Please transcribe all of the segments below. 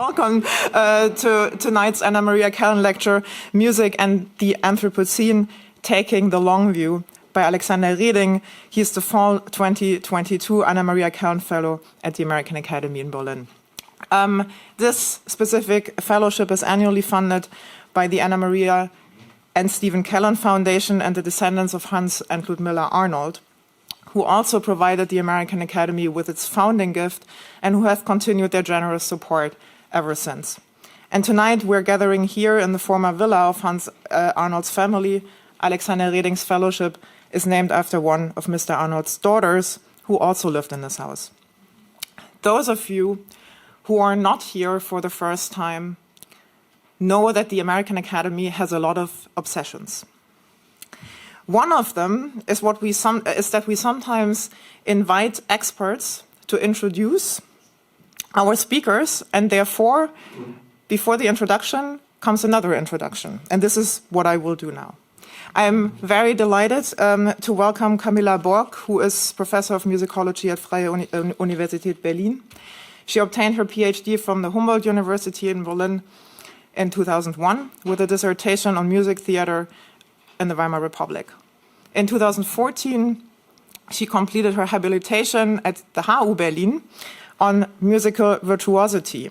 Welcome to tonight's Anna Maria Callan lecture, Music and the Anthropocene, Taking the Long View, by Alexander Rehding. He is the fall 2022 Anna Maria Callan Fellow at the American Academy in Berlin. This specific fellowship is annually funded by the Anna Maria and Stephen Callan Foundation and the descendants of Hans and Ludmilla Arnold, who also provided the American Academy with its founding gift and who have continued their generous support ever since. And tonight we're gathering here in the former villa of Hans Arnold's family. Alexander Rehding's fellowship is named after one of Mr. Arnold's daughters, who also lived in this house. Those of you who are not here for the first time know that the American Academy has a lot of obsessions. One of them is that we sometimes invite experts to introduce our speakers, and therefore, before the introduction comes another introduction. And this is what I will do now. I'm very delighted to welcome Camilla Borg, who is Professor of Musicology at Freie Universität Berlin. She obtained her PhD from the Humboldt University in Berlin in 2001 with a dissertation on music theater in the Weimar Republic. In 2014, she completed her habilitation at the HU Berlin on musical virtuosity.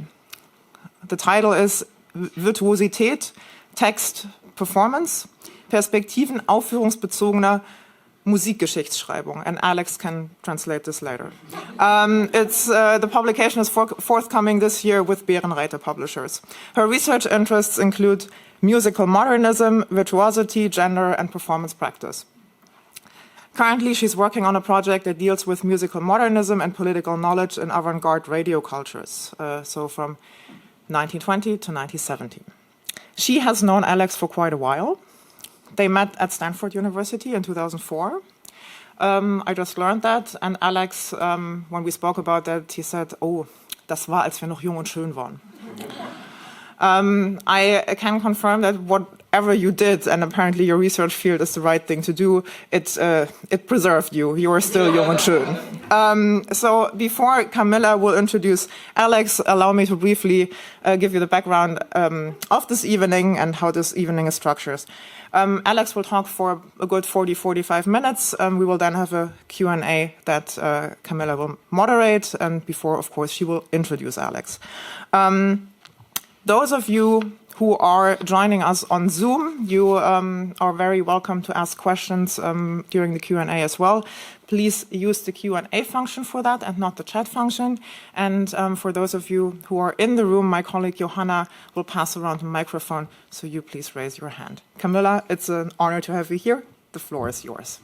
The title is Virtuosität, Text, Performance, Perspektiven aufführungsbezogener Musikgeschichtsschreibung, and Alex can translate this later. The publication is forthcoming this year with Bärenreiter Publishers. Her research interests include musical modernism, virtuosity, gender, and performance practice. Currently, she's working on a project that deals with musical modernism and political knowledge in avant-garde radio cultures, so from 1920 to 1970. She has known Alex for quite a while. They met at Stanford University in 2004. I just learned that, and Alex, when we spoke about that, he said, "Oh, das war, als wir noch jung und schön waren." I can confirm that whatever you did, and apparently your research field is the right thing to do, it preserved you. You are still jung und schön. So before Camilla will introduce Alex, allow me to briefly give you the background of this evening and how this evening is structured. Alex will talk for a good 40-45 minutes. We will then have a Q&A that Camilla will moderate, and before, of course, she will introduce Alex. Those of you who are joining us on Zoom, you are very welcome to ask questions during the Q&A as well. Please use the Q&A function for that and not the chat function. And for those of you who are in the room, my colleague Johanna will pass around the microphone, so you please raise your hand. Camilla, it's an honor to have you here. The floor is yours.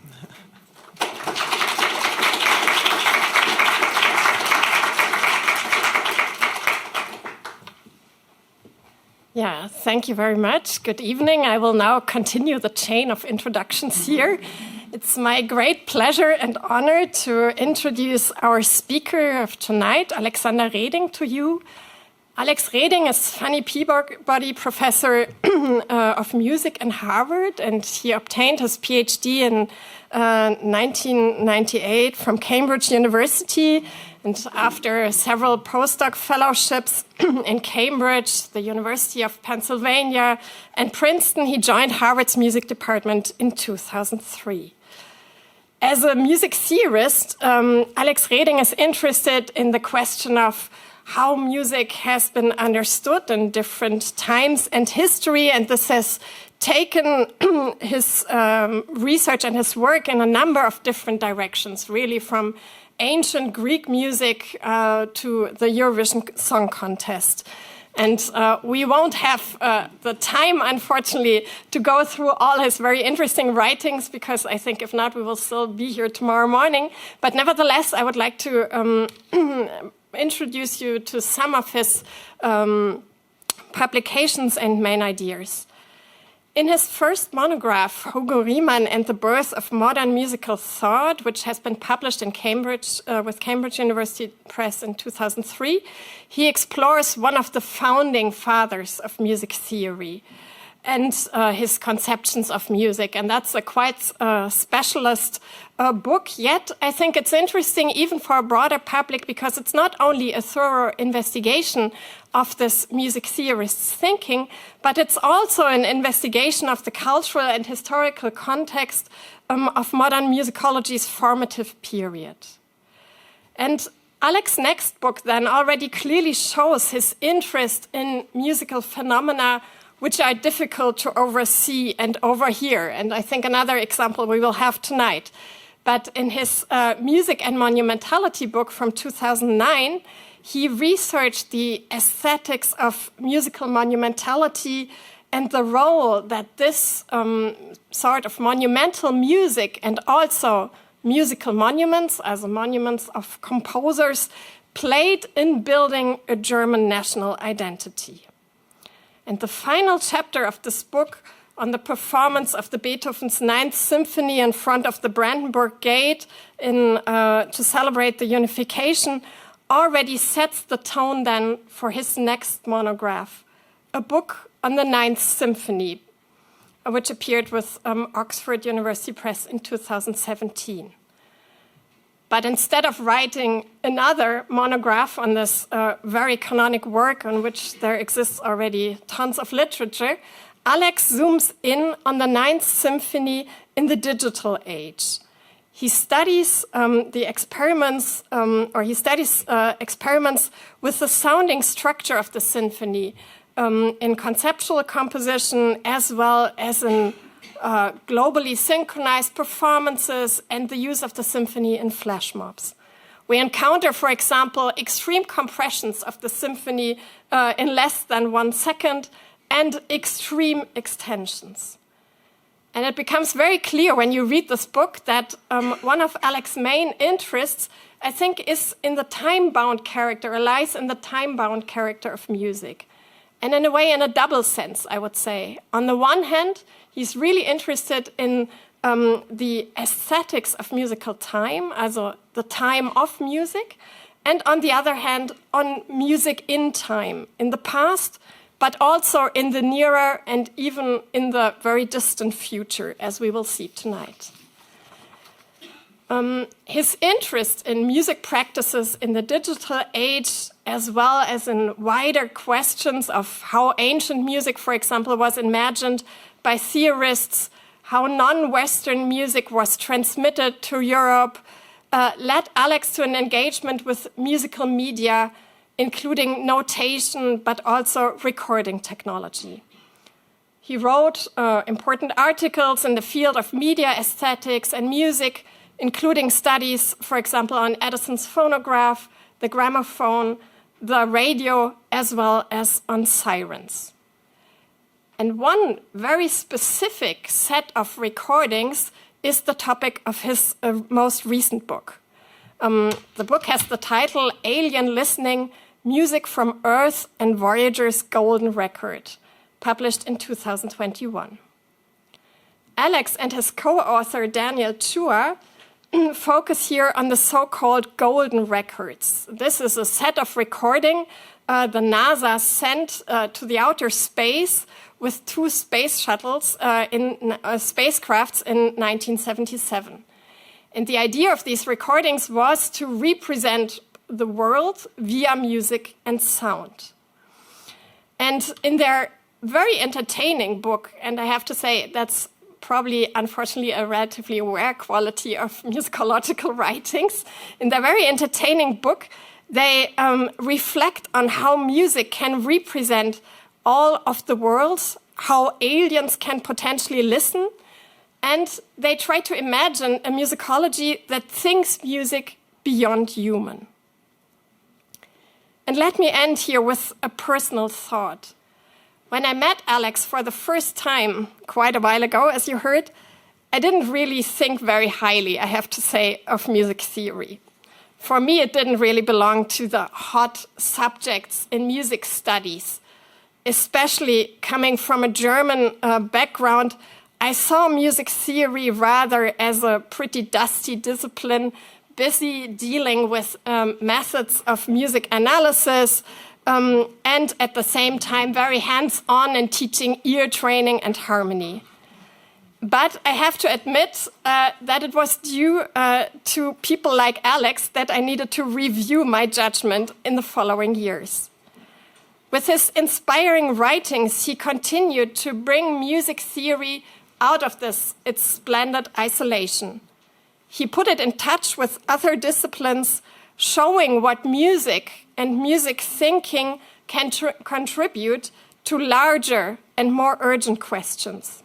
Yeah, thank you very much. Good evening. I will now continue the chain of introductions here. It's my great pleasure and honor to introduce our speaker of tonight, Alexander Rehding, to you. Alex Rehding is Fanny Peabody Professor of Music in Harvard, and he obtained his PhD in 1998 from Cambridge University. And after several postdoc fellowships in Cambridge, the University of Pennsylvania, and Princeton, he joined Harvard's music department in 2003. As a music theorist, Alex Rehding is interested in the question of how music has been understood in different times and history, and this has taken his research and his work in a number of different directions, really from ancient Greek music to the Eurovision Song Contest. And we won't have the time, unfortunately, to go through all his very interesting writings, because I think if not, we will still be here tomorrow morning. But nevertheless, I would like to introduce you to some of his publications and main ideas. In his first monograph, Hugo Riemann and the Birth of Modern Musical Thought, which has been published in Cambridge with Cambridge University Press in 2003, he explores one of the founding fathers of music theory. and his conceptions of music. And that's a quite specialist book, yet I think it's interesting even for a broader public because it's not only a thorough investigation of this music theorist's thinking, but it's also an investigation of the cultural and historical context of modern musicology's formative period. And Alex's next book then already clearly shows his interest in musical phenomena which are difficult to oversee and overhear. And I think another example we will have tonight. But in his Music and Monumentality book from 2009, he researched the aesthetics of musical monumentality and the role that this sort of monumental music and also musical monuments, as monuments of composers, played in building a German national identity. And the final chapter of this book on the performance of the Beethoven's Ninth Symphony in front of the Brandenburg Gate to celebrate the unification already sets the tone then for his next monograph, a book on the Ninth Symphony, which appeared with Oxford University Press in 2017. But instead of writing another monograph on this very canonic work on which there exists already tons of literature, Alex zooms in on the Ninth Symphony in the digital age. He studies the experiments, experiments with the sounding structure of the symphony in conceptual composition as well as in globally synchronized performances and the use of the symphony in flash mobs. We encounter, for example, extreme compressions of the symphony in less than 1 second and extreme extensions. And it becomes very clear when you read this book that one of Alex's main interests, I think, is in the time-bound character, lies in the time-bound character of music. And in a way, in a double sense, I would say. On the one hand, he's really interested in the aesthetics of musical time, also the time of music, and on the other hand, on music in time, in the past, but also in the nearer and even in the very distant future, as we will see tonight. His interest in music practices in the digital age, as well as in wider questions of how ancient music, for example, was imagined by theorists, how non-Western music was transmitted to Europe, led Alex to an engagement with musical media, including notation, but also recording technology. He wrote important articles in the field of media aesthetics and music, including studies, for example, on Edison's phonograph, the gramophone, the radio, as well as on sirens. And one very specific set of recordings is the topic of his most recent book. The book has the title Alien Listening, Music from Earth and Voyager's Golden Record, published in 2021. Alex and his co-author Daniel Chua focus here on the so-called golden records. This is a set of recording the NASA sent to the outer space with 2 space shuttles in spacecrafts in 1977. And the idea of these recordings was to represent the world via music and sound. And in their very entertaining book, and I have to say that's probably, unfortunately, a relatively rare quality of musicological writings. In their very entertaining book, they reflect on how music can represent all of the worlds, how aliens can potentially listen, and they try to imagine a musicology that thinks music beyond human. And let me end here with a personal thought. When I met Alex for the first time, quite a while ago, as you heard, I didn't really think very highly, I have to say, of music theory. For me, it didn't really belong to the hot subjects in music studies. Especially coming from a German background, I saw music theory rather as a pretty dusty discipline, busy dealing with methods of music analysis, and at the same time very hands-on in teaching ear training and harmony. But I have to admit that it was due to people like Alex that I needed to review my judgment in the following years. With his inspiring writings, he continued to bring music theory out of its splendid isolation. He put it in touch with other disciplines, showing what music and music thinking can contribute to larger and more urgent questions.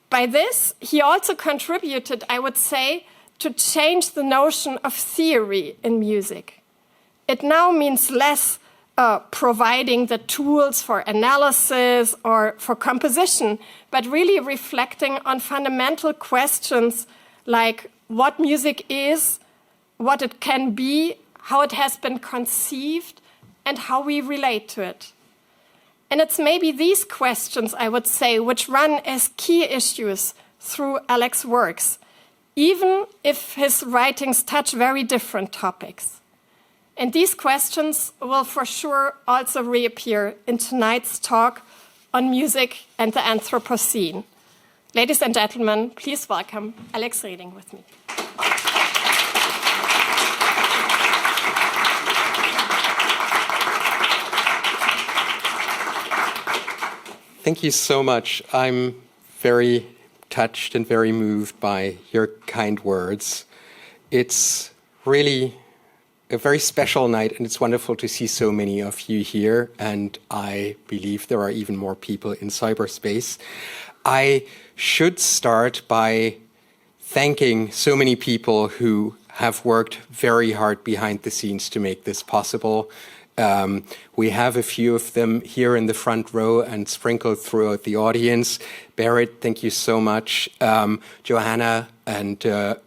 By this, he also contributed, I would say, to change the notion of theory in music. It now means less providing the tools for analysis or for composition, but really reflecting on fundamental questions like what music is, what it can be, how it has been conceived, and how we relate to it. And it's maybe these questions, I would say, which run as key issues through Alex's works, even if his writings touch very different topics. And these questions will for sure also reappear in tonight's talk on music and the Anthropocene. Ladies and gentlemen, please welcome Alex Rehding with me. Thank you so much. I'm very touched and very moved by your kind words. It's really a very special night, and it's wonderful to see so many of you here, and I believe there are even more people in cyberspace. I should start by thanking so many people who have worked very hard behind the scenes to make this possible. We have a few of them here in the front row and sprinkled throughout the audience. Berit, thank you so much. Johanna and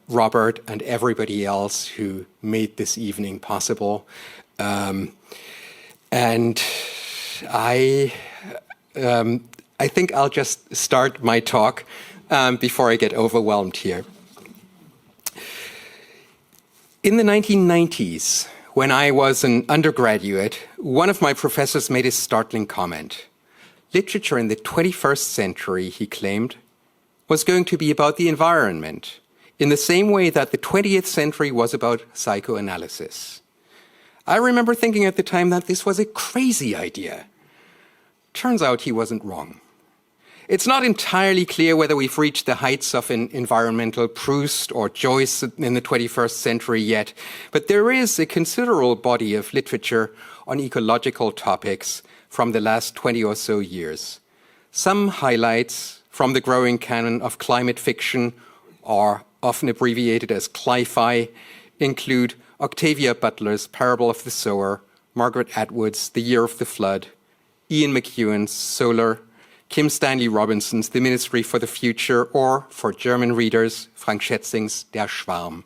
Robert and everybody else who made this evening possible. And I think I'll just start my talk before I get overwhelmed here. In the 1990s, when I was an undergraduate, one of my professors made a startling comment. Literature in the 21st century, he claimed, was going to be about the environment, in the same way that the 20th century was about psychoanalysis. I remember thinking at the time that this was a crazy idea. Turns out he wasn't wrong. It's not entirely clear whether we've reached the heights of an environmental Proust or Joyce in the 21st century yet, but there is a considerable body of literature on ecological topics from the last 20 or so years. Some highlights from the growing canon of climate fiction, or often abbreviated as cli-fi, include Octavia Butler's Parable of the Sower, Margaret Atwood's The Year of the Flood, Ian McEwan's Solar, Kim Stanley Robinson's The Ministry for the Future, or, for German readers, Frank Schätzing's Der Schwarm.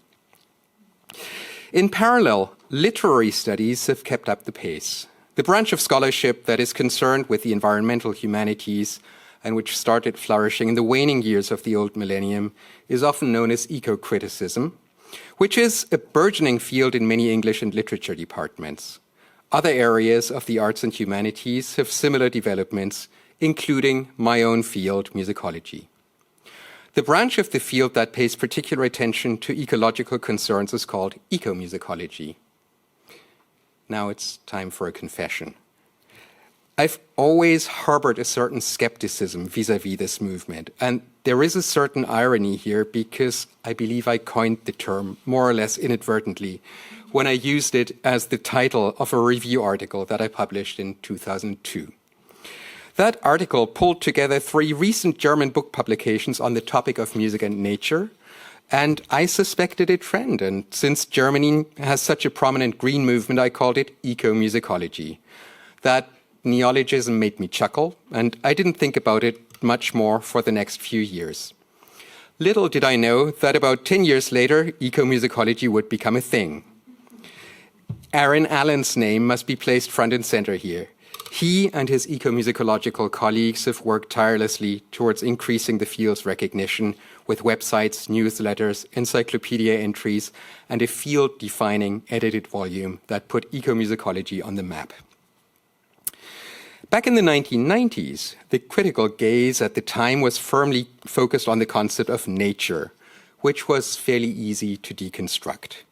In parallel, literary studies have kept up the pace. The branch of scholarship that is concerned with the environmental humanities and which started flourishing in the waning years of the old millennium is often known as eco-criticism, which is a burgeoning field in many English and literature departments. Other areas of the arts and humanities have similar developments, including my own field, musicology. The branch of the field that pays particular attention to ecological concerns is called eco-musicology. Now it's time for a confession. I've always harbored a certain skepticism vis-à-vis this movement, and there is a certain irony here because I believe I coined the term more or less inadvertently when I used it as the title of a review article that I published in 2002. That article pulled together 3 recent German book publications on the topic of music and nature, and I suspected a trend. And since Germany has such a prominent green movement, I called it eco-musicology. That neologism made me chuckle, and I didn't think about it much more for the next few years. Little did I know that about 10 years later, eco-musicology would become a thing. Aaron Allen's name must be placed front and center here. He and his eco-musicological colleagues have worked tirelessly towards increasing the field's recognition with websites, newsletters, encyclopedia entries, and a field-defining edited volume that put eco-musicology on the map. Back in the 1990s, the critical gaze at the time was firmly focused on the concept of nature, which was fairly easy to deconstruct.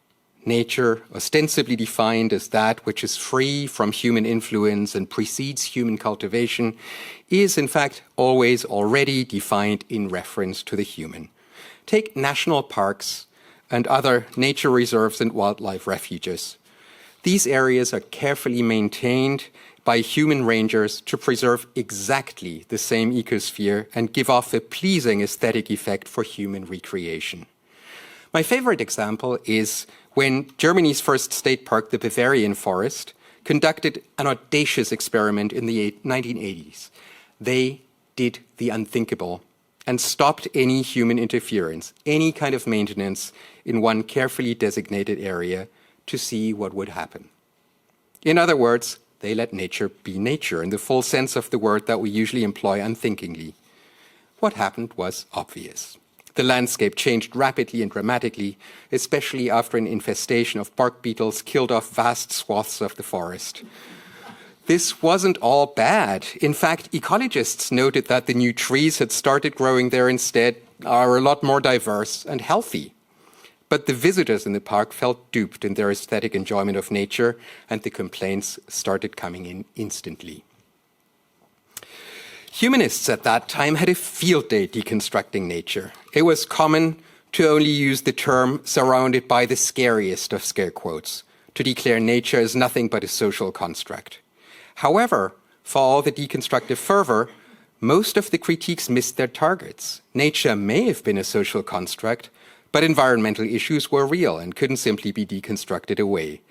Nature, ostensibly defined as that which is free from human influence and precedes human cultivation, is in fact always already defined in reference to the human. Take national parks and other nature reserves and wildlife refuges. These areas are carefully maintained by human rangers to preserve exactly the same ecosphere and give off a pleasing aesthetic effect for human recreation. My favorite example is when Germany's first state park, the Bavarian Forest, conducted an audacious experiment in the 1980s. They did the unthinkable and stopped any human interference, any kind of maintenance in one carefully designated area to see what would happen. In other words, they let nature be nature in the full sense of the word that we usually employ unthinkingly. What happened was obvious. The landscape changed rapidly and dramatically, especially after an infestation of bark beetles killed off vast swaths of the forest. This wasn't all bad. In fact, ecologists noted that the new trees had started growing there instead are a lot more diverse and healthy. But the visitors in the park felt duped in their aesthetic enjoyment of nature, and the complaints started coming in instantly. Humanists at that time had a field day deconstructing nature. It was common to only use the term surrounded by the scariest of scare quotes, to declare nature as nothing but a social construct. However, for all the deconstructive fervor, most of the critiques missed their targets. Nature may have been a social construct, but environmental issues were real and couldn't simply be deconstructed away.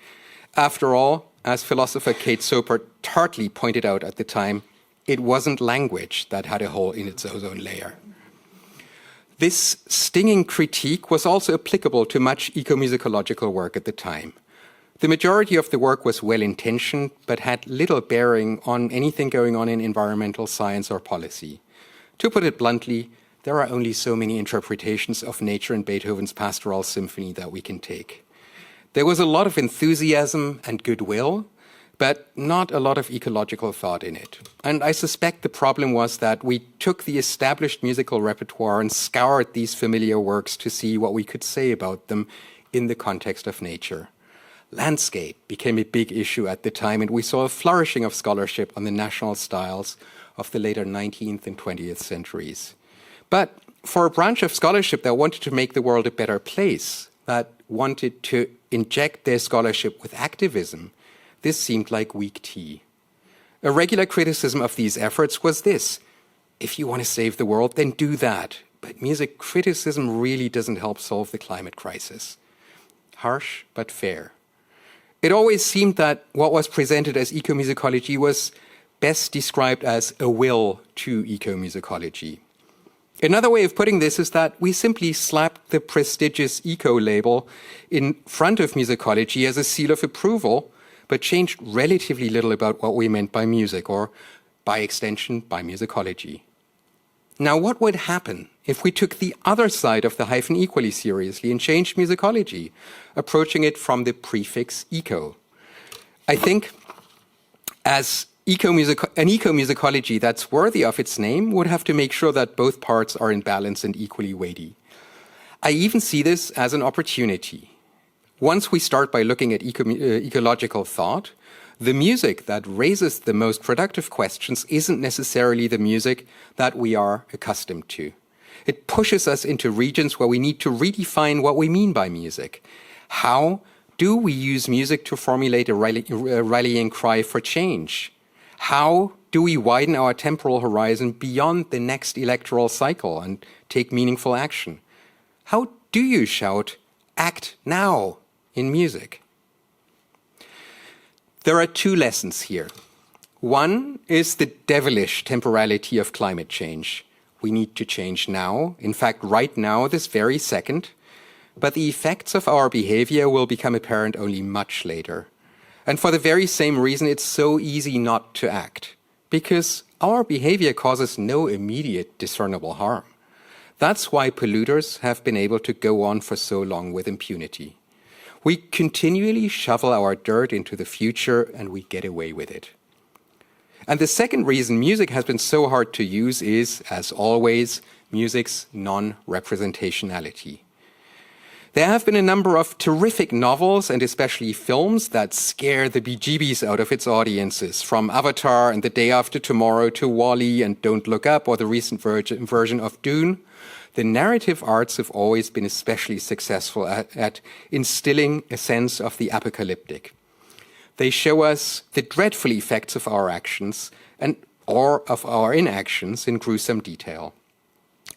After all, as philosopher Kate Soper tartly pointed out at the time, it wasn't language that had a hole in its ozone layer. This stinging critique was also applicable to much eco-musicological work at the time. The majority of the work was well-intentioned, but had little bearing on anything going on in environmental science or policy. To put it bluntly, there are only so many interpretations of nature in Beethoven's Pastoral Symphony that we can take. There was a lot of enthusiasm and goodwill, but not a lot of ecological thought in it. And I suspect the problem was that we took the established musical repertoire and scoured these familiar works to see what we could say about them in the context of nature. Landscape became a big issue at the time, and we saw a flourishing of scholarship on the national styles of the later 19th and 20th centuries. But for a branch of scholarship that wanted to make the world a better place, that wanted to inject their scholarship with activism, this seemed like weak tea. A regular criticism of these efforts was this: if you want to save the world, then do that. But music criticism really doesn't help solve the climate crisis. Harsh, but fair. It always seemed that what was presented as eco-musicology was best described as a will to eco-musicology. Another way of putting this is that we simply slapped the prestigious eco label in front of musicology as a seal of approval, but changed relatively little about what we meant by music, or by extension, by musicology. Now, what would happen if we took the other side of the hyphen equally seriously and changed musicology, approaching it from the prefix eco? I think as an eco-musicology that's worthy of its name would have to make sure that both parts are in balance and equally weighty. I even see this as an opportunity. Once we start by looking at ecological thought, the music that raises the most productive questions isn't necessarily the music that we are accustomed to. It pushes us into regions where we need to redefine what we mean by music. How do we use music to formulate a rallying cry for change? How do we widen our temporal horizon beyond the next electoral cycle and take meaningful action? How do you shout, "Act now," in music? There are two lessons here. One is the devilish temporality of climate change. We need to change now, in fact, right now, this very second, but the effects of our behavior will become apparent only much later. And for the very same reason, it's so easy not to act, because our behavior causes no immediate discernible harm. That's why polluters have been able to go on for so long with impunity. We continually shovel our dirt into the future and we get away with it. And the second reason music has been so hard to use is, as always, music's non-representationality. There have been a number of terrific novels and especially films that scare the bejeebies out of its audiences, from Avatar and The Day After Tomorrow to WALL-E and Don't Look Up or the recent version of Dune. The narrative arts have always been especially successful at instilling a sense of the apocalyptic. They show us the dreadful effects of our actions or of our inactions in gruesome detail.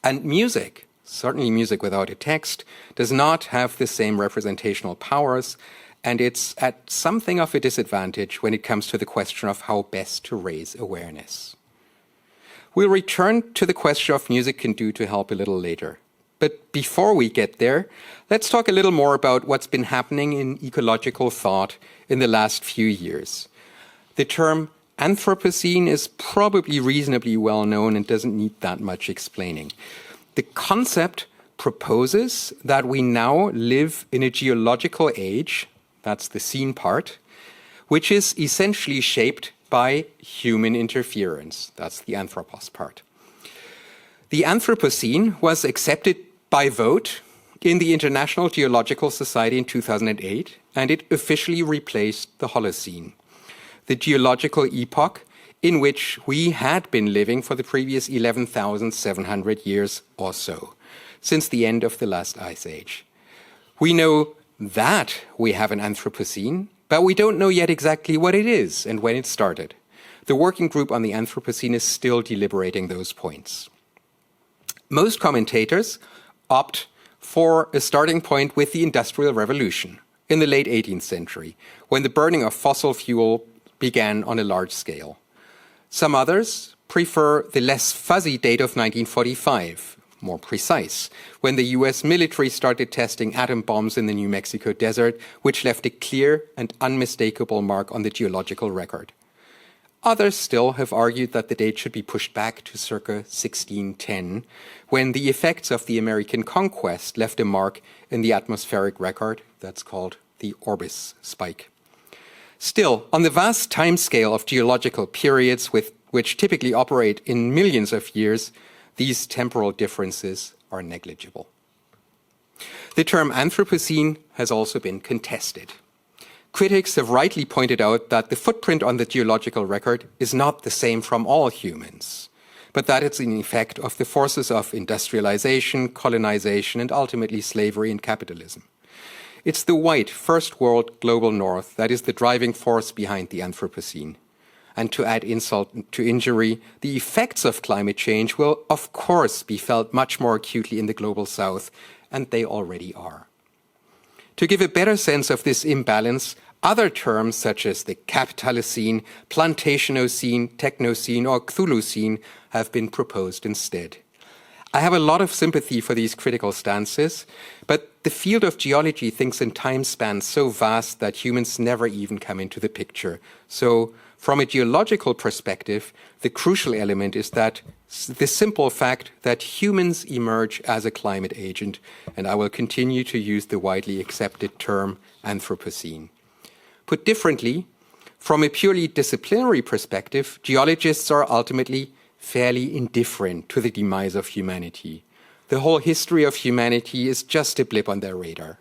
And music, certainly music without a text, does not have the same representational powers, and it's at something of a disadvantage when it comes to the question of how best to raise awareness. We'll return to the question of music can do to help a little later. But before we get there, let's talk a little more about what's been happening in ecological thought in the last few years. The term Anthropocene is probably reasonably well known and doesn't need that much explaining. The concept proposes that we now live in a geological age, that's the scene part, which is essentially shaped by human interference, that's the anthropos part. The Anthropocene was accepted by vote in the International Geological Society in 2008, and it officially replaced the Holocene, the geological epoch in which we had been living for the previous 11,700 years or so, since the end of the last ice age. We know that we have an Anthropocene, but we don't know yet exactly what it is and when it started. The working group on the Anthropocene is still deliberating those points. Most commentators opt for a starting point with the Industrial Revolution in the late 18th century, when the burning of fossil fuel began on a large scale. Some others prefer the less fuzzy date of 1945, more precise, when the US military started testing atom bombs in the New Mexico desert, which left a clear and unmistakable mark on the geological record. Others still have argued that the date should be pushed back to circa 1610, when the effects of the American conquest left a mark in the atmospheric record that's called the Orbis spike. Still, on the vast timescale of geological periods which typically operate in millions of years, these temporal differences are negligible. The term Anthropocene has also been contested. Critics have rightly pointed out that the footprint on the geological record is not the same from all humans, but that it's an effect of the forces of industrialization, colonization, and ultimately slavery and capitalism. It's the white, first world global north that is the driving force behind the Anthropocene. And to add insult to injury, the effects of climate change will, of course, be felt much more acutely in the global south, and they already are. To give a better sense of this imbalance, other terms such as the Capitalocene, Plantationocene, Technocene, or Cthulhucene have been proposed instead. I have a lot of sympathy for these critical stances, but the field of geology thinks in time spans so vast that humans never even come into the picture. So, from a geological perspective, the crucial element is that the simple fact that humans emerge as a climate agent, and I will continue to use the widely accepted term Anthropocene. Put differently, from a purely disciplinary perspective, geologists are ultimately fairly indifferent to the demise of humanity. The whole history of humanity is just a blip on their radar.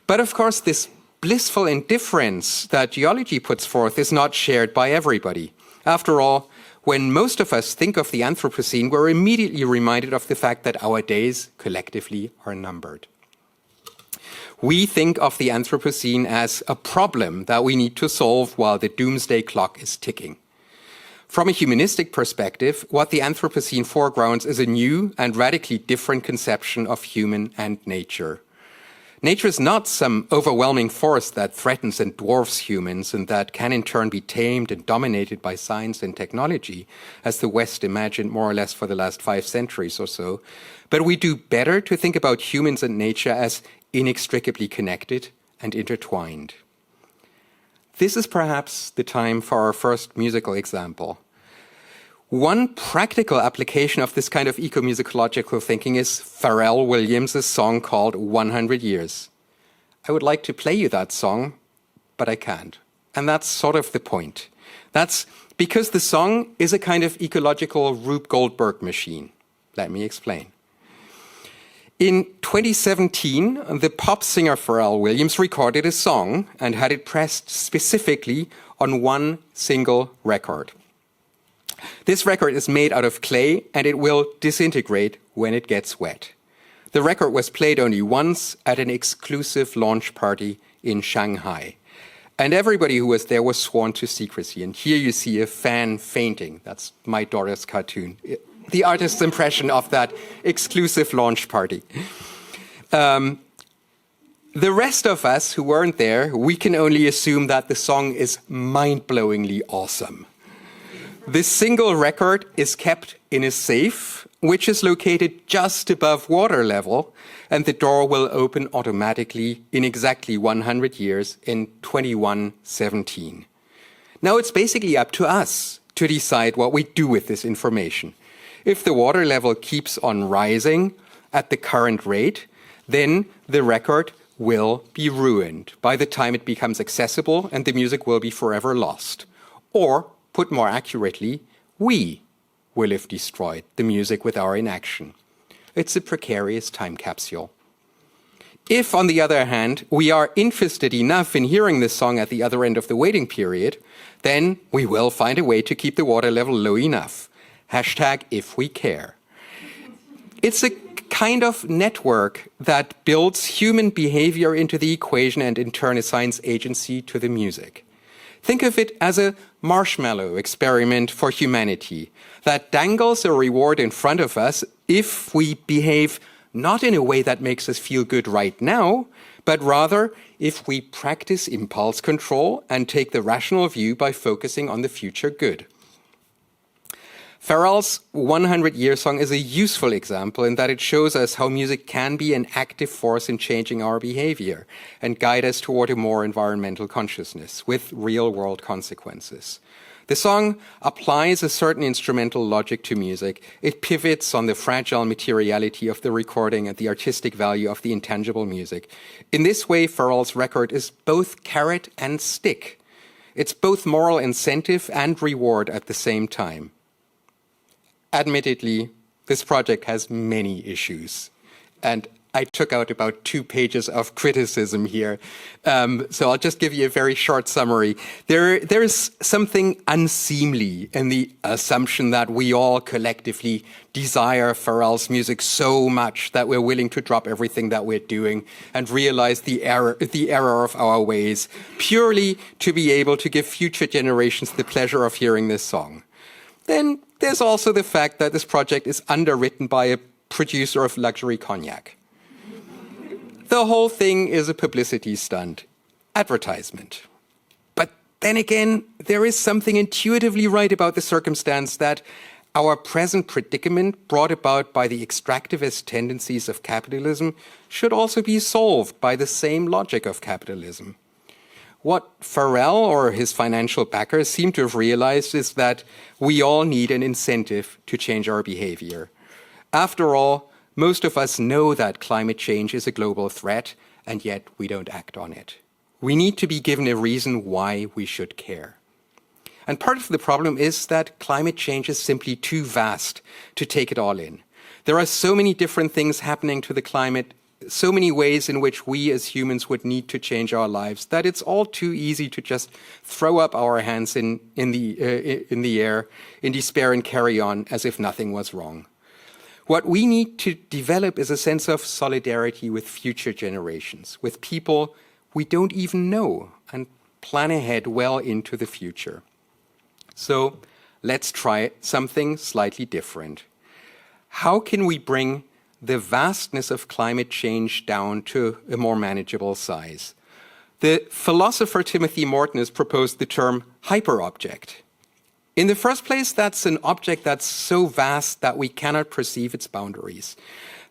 But of course, this blissful indifference that geology puts forth is not shared by everybody. After all, when most of us think of the Anthropocene, we're immediately reminded of the fact that our days collectively are numbered. We think of the Anthropocene as a problem that we need to solve while the doomsday clock is ticking. From a humanistic perspective, what the Anthropocene foregrounds is a new and radically different conception of human and nature. Nature is not some overwhelming force that threatens and dwarfs humans and that can in turn be tamed and dominated by science and technology, as the West imagined more or less for the last 5 centuries or so. But we do better to think about humans and nature as inextricably connected and intertwined. This is perhaps the time for our first musical example. One practical application of this kind of eco-musicological thinking is Pharrell Williams' song called 100 Years. I would like to play you that song, but I can't. And that's sort of the point. That's Because the song is a kind of ecological Rube Goldberg machine. Let me explain. In 2017, the pop singer Pharrell Williams recorded a song and had it pressed specifically on one single record. This record is made out of clay and it will disintegrate when it gets wet. The record was played only once at an exclusive launch party in Shanghai. And everybody who was there was sworn to secrecy. And here you see a fan fainting. That's my daughter's cartoon. The artist's impression of that exclusive launch party. The rest of us who weren't there, we can only assume that the song is mind-blowingly awesome. This single record is kept in a safe, which is located just above water level, and the door will open automatically in exactly 100 years in 2117. Now it's basically up to us to decide what we do with this information. If the water level keeps on rising at the current rate, then the record will be ruined by the time it becomes accessible and the music will be forever lost. Or, put more accurately, we will have destroyed the music with our inaction. It's a precarious time capsule. If, on the other hand, we are interested enough in hearing this song at the other end of the waiting period, then we will find a way to keep the water level low enough. Hashtag if we care. It's a kind of network that builds human behavior into the equation and in turn assigns agency to the music. Think of it as a marshmallow experiment for humanity that dangles a reward in front of us if we behave not in a way that makes us feel good right now, but rather if we practice impulse control and take the rational view by focusing on the future good. Pharrell's 100-Year Song is a useful example in that it shows us how music can be an active force in changing our behavior and guide us toward a more environmental consciousness with real-world consequences. The song applies a certain instrumental logic to music. It pivots on the fragile materiality of the recording and the artistic value of the intangible music. In this way, Pharrell's record is both carrot and stick. It's both moral incentive and reward at the same time. Admittedly, this project has many issues, and I took out about 2 pages of criticism here, so I'll just give you a very short summary. There's something unseemly in the assumption that we all collectively desire Pharrell's music so much that we're willing to drop everything that we're doing and realize the error of our ways, purely to be able to give future generations the pleasure of hearing this song. Then there's also the fact that this project is underwritten by a producer of luxury cognac. The whole thing is a publicity stunt, advertisement. But then again, there is something intuitively right about the circumstance that our present predicament, brought about by the extractivist tendencies of capitalism, should also be solved by the same logic of capitalism. What Pharrell or his financial backers seem to have realized is that we all need an incentive to change our behavior. After all, most of us know that climate change is a global threat, and yet we don't act on it. We need to be given a reason why we should care. And part of the problem is that climate change is simply too vast to take it all in. There are so many different things happening to the climate, so many ways in which we as humans would need to change our lives, that it's all too easy to just throw up our hands in the air in despair and carry on as if nothing was wrong. What we need to develop is a sense of solidarity with future generations, with people we don't even know, and plan ahead well into the future. So let's try something slightly different. How can we bring the vastness of climate change down to a more manageable size? The philosopher Timothy Morton has proposed the term hyperobject. In the first place, that's an object that's so vast that we cannot perceive its boundaries.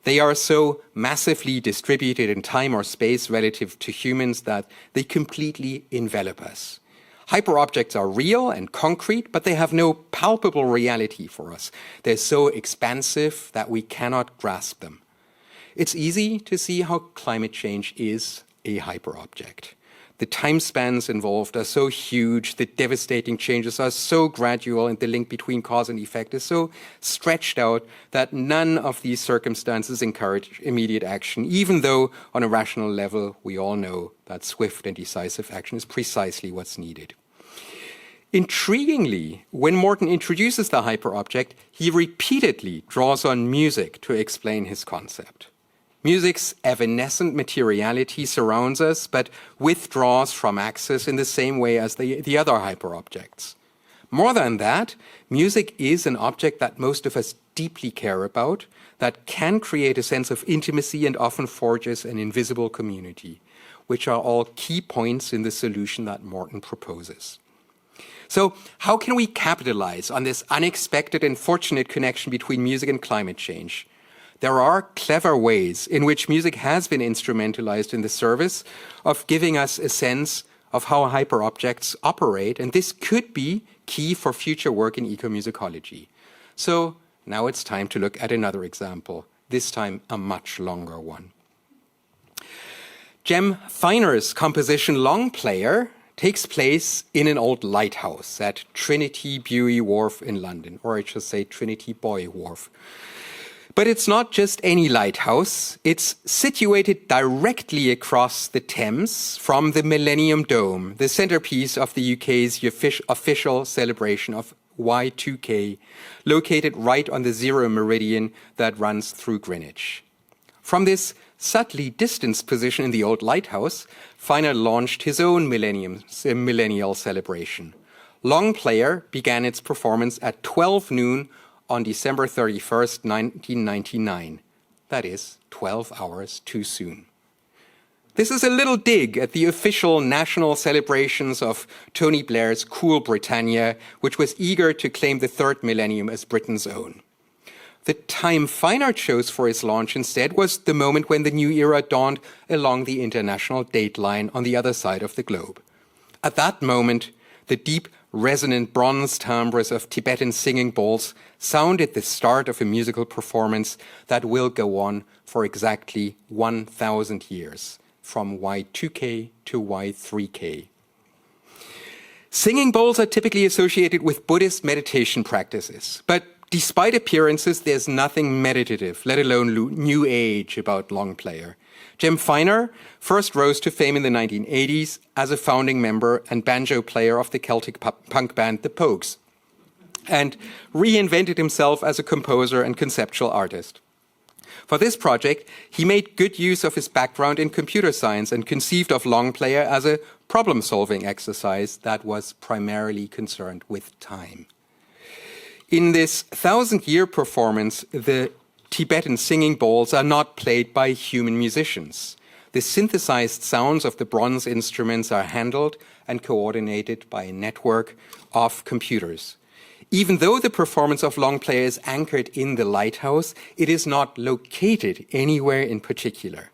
They are so massively distributed in time or space relative to humans that they completely envelop us. Hyperobjects are real and concrete, but they have no palpable reality for us. They're so expansive that we cannot grasp them. It's easy to see how climate change is a hyperobject. The time spans involved are so huge, the devastating changes are so gradual, and the link between cause and effect is so stretched out that none of these circumstances encourage immediate action, even though on a rational level we all know that swift and decisive action is precisely what's needed. Intriguingly, when Morton introduces the hyperobject, he repeatedly draws on music to explain his concept. Music's evanescent materiality surrounds us, but withdraws from access in the same way as the other hyperobjects. More than that, music is an object that most of us deeply care about, that can create a sense of intimacy and often forges an invisible community, which are all key points in the solution that Morton proposes. So, how can we capitalize on this unexpected and fortunate connection between music and climate change? There are clever ways in which music has been instrumentalized in the service of giving us a sense of how hyperobjects operate, and this could be key for future work in eco-musicology. So now it's time to look at another example, this time a much longer one. Jem Finer's composition Long Player takes place in an old lighthouse at Trinity Buoy Wharf in London, or I should say Trinity Buoy Wharf. But it's not just any lighthouse. It's situated directly across the Thames from the Millennium Dome, the centerpiece of the UK's official celebration of Y2K, located right on the zero meridian that runs through Greenwich. From this subtly distanced position in the old lighthouse, Finer launched his own millennial celebration. Long Player began its performance at 12 noon on December 31st, 1999. That is 12 hours too soon. This is a little dig at the official national celebrations of Tony Blair's Cool Britannia, which was eager to claim the third millennium as Britain's own. The time Finer chose for his launch instead was the moment when the new era dawned along the international dateline on the other side of the globe. At that moment, the deep, resonant bronze timbres of Tibetan singing bowls sounded the start of a musical performance that will go on for exactly 1,000 years, from Y2K to Y3K. Singing bowls are typically associated with Buddhist meditation practices, but despite appearances, there's nothing meditative, let alone new age, about Long Player. Jem Finer first rose to fame in the 1980s as a founding member and banjo player of the Celtic punk band The Pogues, and reinvented himself as a composer and conceptual artist. For this project, he made good use of his background in computer science and conceived of Long Player as a problem-solving exercise that was primarily concerned with time. In this 1,000-year performance, the Tibetan singing bowls are not played by human musicians. The synthesized sounds of the bronze instruments are handled and coordinated by a network of computers. Even though the performance of Long Player is anchored in the lighthouse, it is not located anywhere in particular.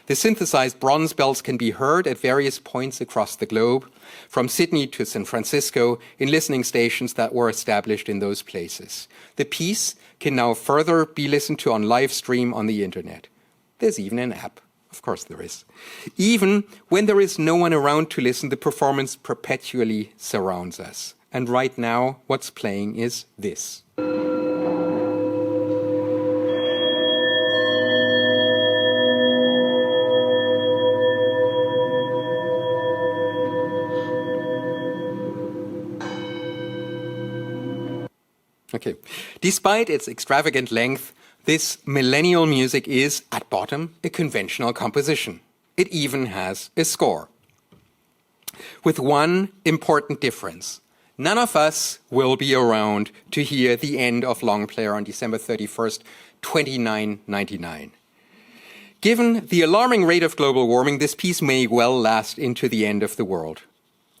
The synthesized bronze bells can be heard at various points across the globe, from Sydney to San Francisco, in listening stations that were established in those places. The piece can now further be listened to on live stream on the internet. There's even an app. Of course there is. Even when there is no one around to listen, the performance perpetually surrounds us. And right now, what's playing is this. Okay. Despite its extravagant length, this millennial music is, at bottom, a conventional composition. It even has a score. With one important difference. None of us will be around to hear the end of Long Player on December 31st, 2999. Given the alarming rate of global warming, this piece may well last into the end of the world.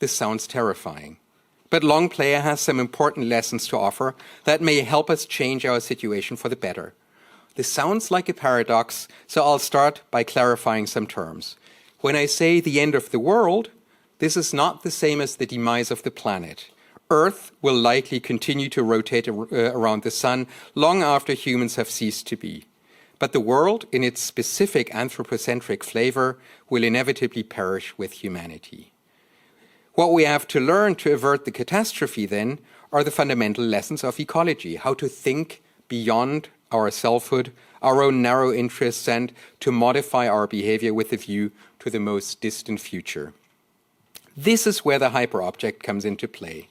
This sounds terrifying. But Long Player has some important lessons to offer that may help us change our situation for the better. This sounds like a paradox, so I'll start by clarifying some terms. When I say the end of the world, this is not the same as the demise of the planet. Earth will likely continue to rotate around the sun long after humans have ceased to be. But the world, in its specific anthropocentric flavor, will inevitably perish with humanity. What we have to learn to avert the catastrophe, then, are the fundamental lessons of ecology, how to think beyond our selfhood, our own narrow interests, and to modify our behavior with a view to the most distant future. This is where the hyperobject comes into play.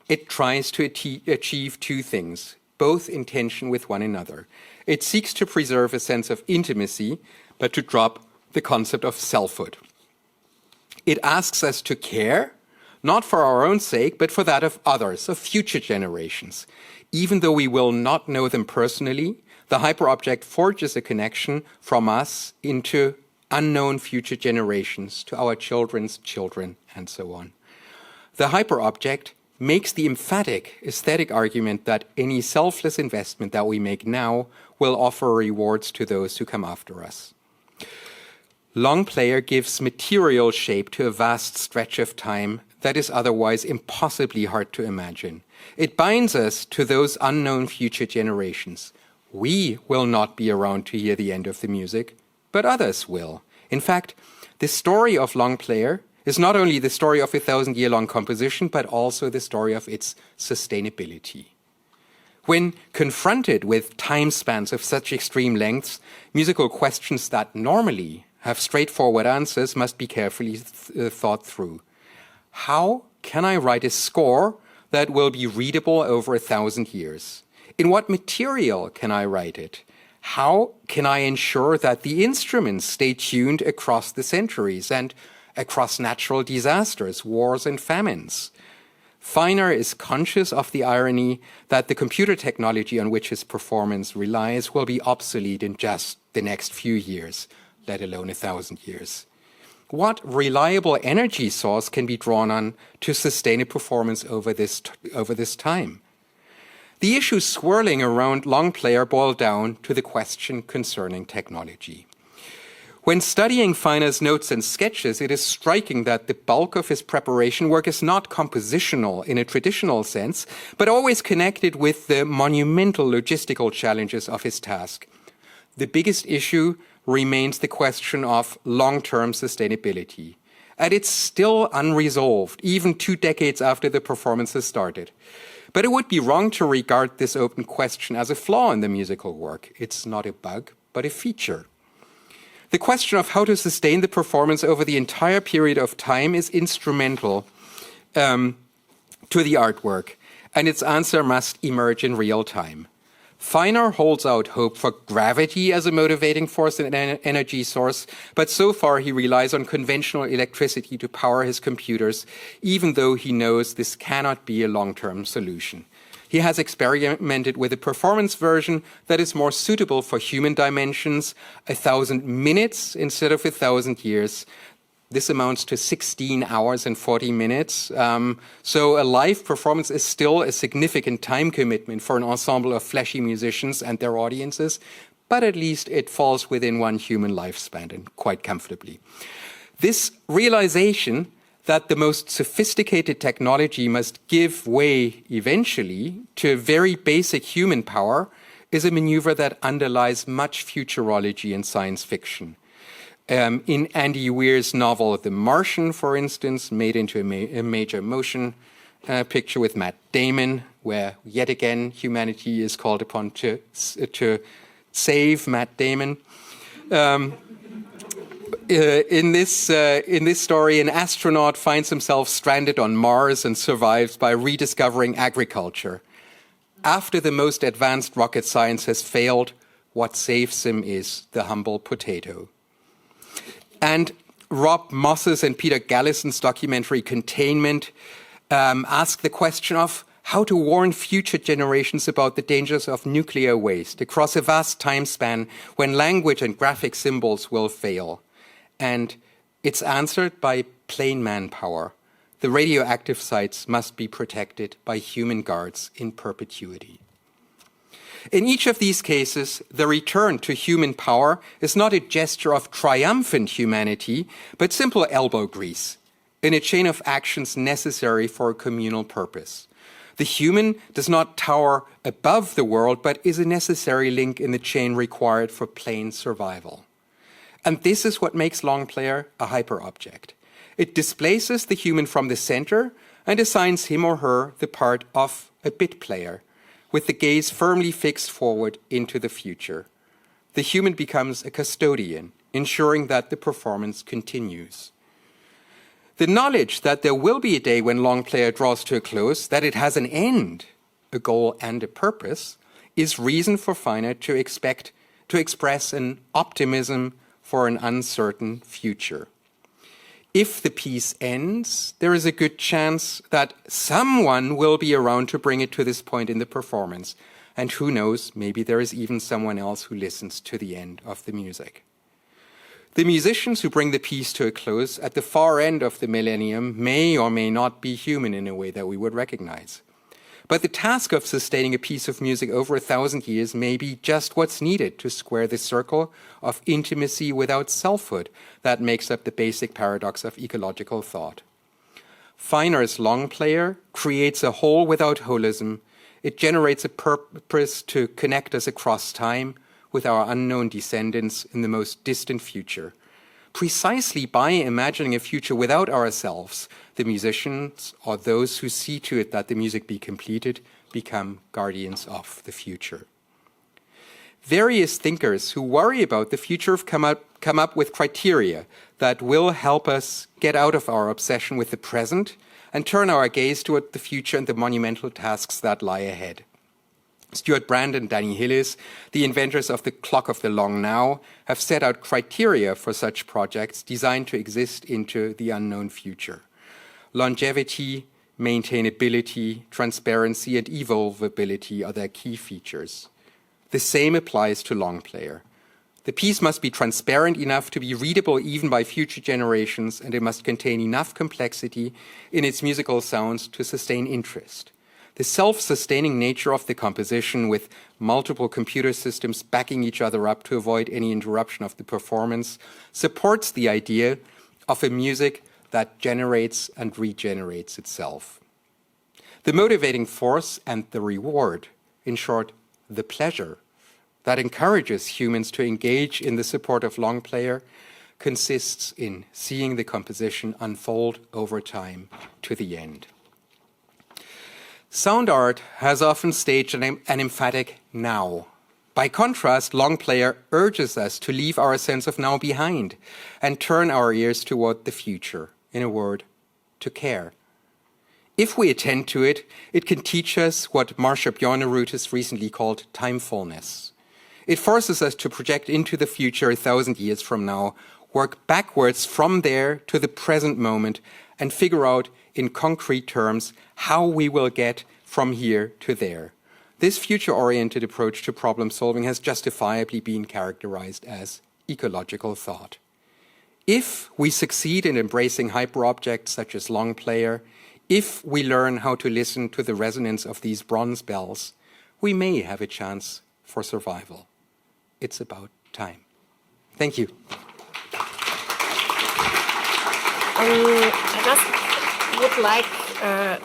It tries to achieve two things, both in tension with one another. It seeks to preserve a sense of intimacy, but to drop the concept of selfhood. It asks us to care, not for our own sake, but for that of others, of future generations. Even though we will not know them personally, the hyperobject forges a connection from us into unknown future generations, to our children's children, and so on. The hyperobject makes the emphatic aesthetic argument that any selfless investment that we make now will offer rewards to those who come after us. Longplayer gives material shape to a vast stretch of time that is otherwise impossibly hard to imagine. It binds us to those unknown future generations. We will not be around to hear the end of the music, but others will. In fact, the story of Longplayer is not only the story of a 1,000-year-long composition, but also the story of its sustainability. When confronted with time spans of such extreme lengths, musical questions that normally have straightforward answers must be carefully thought through. How can I write a score that will be readable over 1,000 years? In what material can I write it? How can I ensure that the instruments stay tuned across the centuries and across natural disasters, wars and famines? Feiner is conscious of the irony that the computer technology on which his performance relies will be obsolete in just the next few years, let alone 1,000 years. What reliable energy source can be drawn on to sustain a performance over this time? The issues swirling around Longplayer boil down to the question concerning technology. When studying Feiner's notes and sketches, it is striking that the bulk of his preparation work is not compositional in a traditional sense, but always connected with the monumental logistical challenges of his task. The biggest issue remains the question of long-term sustainability. And it's still unresolved, even 2 decades after the performance has started. But it would be wrong to regard this open question as a flaw in the musical work. It's not a bug, but a feature. The question of how to sustain the performance over the entire period of time is instrumental to the artwork, and its answer must emerge in real time. Feiner holds out hope for gravity as a motivating force and energy source, but so far he relies on conventional electricity to power his computers, even though he knows this cannot be a long-term solution. He has experimented with a performance version that is more suitable for human dimensions, 1,000 minutes instead of 1,000 years. This amounts to 16 hours and 40 minutes. So a live performance is still a significant time commitment for an ensemble of flashy musicians and their audiences, but at least it falls within one human lifespan and quite comfortably. This realization that the most sophisticated technology must give way eventually to very basic human power is a maneuver that underlies much futurology in science fiction. In Andy Weir's novel The Martian, for instance, made into a major motion picture with Matt Damon, where yet again humanity is called upon to save Matt Damon. In this story, an astronaut finds himself stranded on Mars and survives by rediscovering agriculture. After the most advanced rocket science has failed, what saves him is the humble potato. And Rob Moss's and Peter Gallison's documentary Containment ask the question of how to warn future generations about the dangers of nuclear waste across a vast time span when language and graphic symbols will fail. And it's answered by plain manpower. The radioactive sites must be protected by human guards in perpetuity. In each of these cases, the return to human power is not a gesture of triumphant humanity, but simple elbow grease in a chain of actions necessary for a communal purpose. The human does not tower above the world, but is a necessary link in the chain required for plain survival. And this is what makes Longplayer a hyperobject. It displaces the human from the center and assigns him or her the part of a bit player, with the gaze firmly fixed forward into the future. The human becomes a custodian, ensuring that the performance continues. The knowledge that there will be a day when long player draws to a close, that it has an end, a goal and a purpose, is reason for Feiner to express an optimism for an uncertain future. If the piece ends, there is a good chance that someone will be around to bring it to this point in the performance. And who knows, maybe there is even someone else who listens to the end of the music. The musicians who bring the piece to a close at the far end of the millennium may or may not be human in a way that we would recognize. But the task of sustaining a piece of music over 1,000 years may be just what's needed to square the circle of intimacy without selfhood that makes up the basic paradox of ecological thought. Feiner's long player creates a whole without holism. It generates a purpose to connect us across time with our unknown descendants in the most distant future. Precisely by imagining a future without ourselves, the musicians, or those who see to it that the music be completed, become guardians of the future. Various thinkers who worry about the future have come up with criteria that will help us get out of our obsession with the present and turn our gaze toward the future and the monumental tasks that lie ahead. Stuart Brand and Danny Hillis, the inventors of the Clock of the Long Now, have set out criteria for such projects designed to exist into the unknown future. Longevity, maintainability, transparency, and evolvability are their key features. The same applies to long player. The piece must be transparent enough to be readable even by future generations, and it must contain enough complexity in its musical sounds to sustain interest. The self-sustaining nature of the composition, with multiple computer systems backing each other up to avoid any interruption of the performance, supports the idea of a music that generates and regenerates itself. The motivating force and the reward, in short, the pleasure, that encourages humans to engage in the support of long player consists in seeing the composition unfold over time to the end. Sound art has often staged an emphatic now. By contrast, long player urges us to leave our sense of now behind and turn our ears toward the future. In a word, to care. If we attend to it, it can teach us what Marcia Bjornerud has recently called timefulness. It forces us to project into the future 1,000 years from now, work backwards from there to the present moment, and figure out in concrete terms how we will get from here to there. This future-oriented approach to problem solving has justifiably been characterized as ecological thought. If we succeed in embracing hyperobjects such as long player, if we learn how to listen to the resonance of these bronze bells, we may have a chance for survival. It's about time. Thank you. I just would like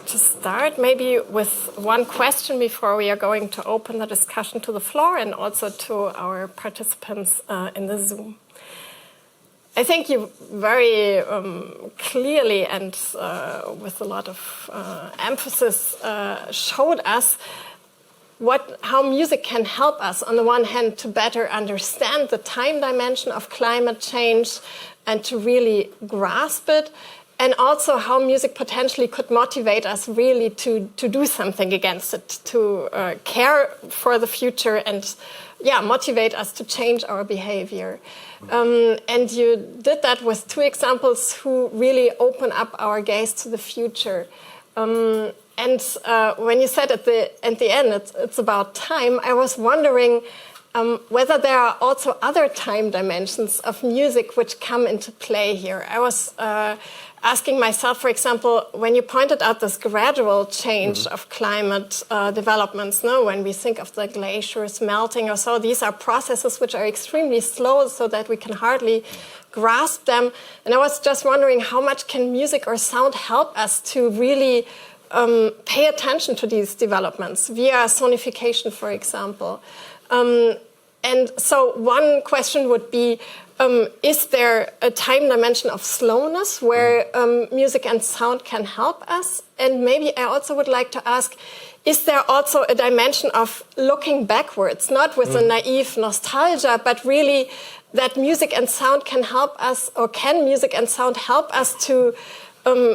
to start maybe with one question before we are going to open the discussion to the floor and also to our participants in the Zoom. I think you very clearly and with a lot of emphasis showed us how music can help us, on the one hand, to better understand the time dimension of climate change and to really grasp it, and also how music potentially could motivate us really to do something against it, to care for the future and motivate us to change our behavior. And you did that with two examples who really open up our gaze to the future. And when you said at the end it's about time, I was wondering whether there are also other time dimensions of music which come into play here. I was asking myself, for example, when you pointed out this gradual change of climate developments, when we think of the glaciers melting or so, these are processes which are extremely slow so that we can hardly grasp them. And I was just wondering how much can music or sound help us to really pay attention to these developments via sonification, for example. And so one question would be, is there a time dimension of slowness where music and sound can help us? And maybe I also would like to ask, is there also a dimension of looking backwards, not with a naive nostalgia, but really that music and sound can help us, or can music and sound help us to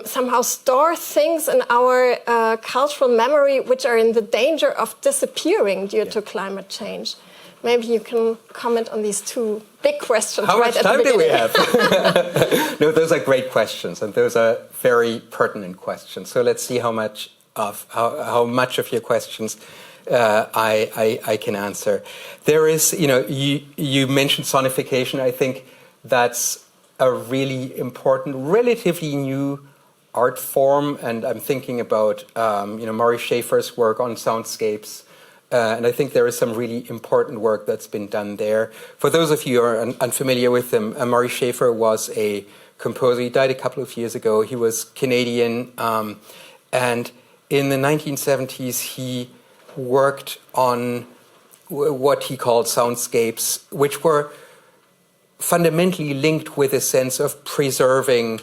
somehow store things in our cultural memory which are in the danger of disappearing due to climate change? Maybe you can comment on these two big questions. How much time do we have? No, those are great questions, and those are very pertinent questions. So let's see how much of your questions I can answer. There is, you mentioned sonification. I think that's a really important, relatively new art form, and I'm thinking about Murray Schafer's work on soundscapes. And I think there is some really important work that's been done there. For those of you who are unfamiliar with him, Murray Schafer was a composer. He died a couple of years ago. He was Canadian. And in the 1970s, he worked on what he called soundscapes, which were fundamentally linked with a sense of preserving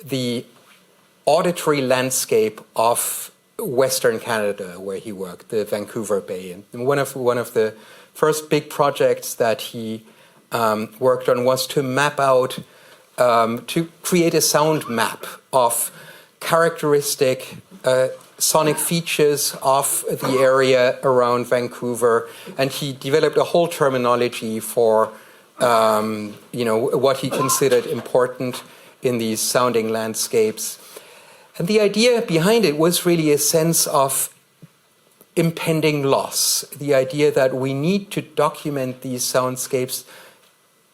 the auditory landscape of Western Canada, where he worked, the Vancouver Bay. And one of the first big projects that he worked on was to map out, to create a sound map of characteristic sonic features of the area around Vancouver. And he developed a whole terminology for, what he considered important in these sounding landscapes. And the idea behind it was really a sense of impending loss, the idea that we need to document these soundscapes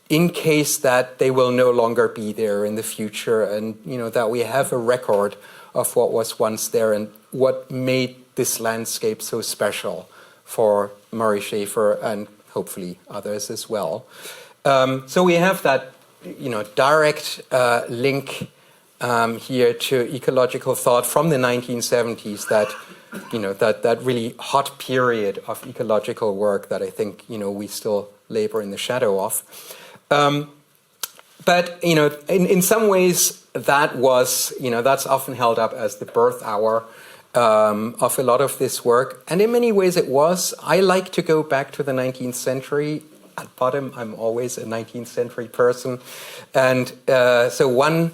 in case that they will no longer be there in the future, and that we have a record of what was once there and what made this landscape so special for Murray Schafer and hopefully others as well. So we have that direct link here to ecological thought from the 1970s, that really hot period of ecological work that I think we still labor in the shadow of. But in some ways that was that's often held up as the birth hour of a lot of this work, and in many ways it was. I like to go back to the 19th century. At bottom, I'm always a 19th century person, and so one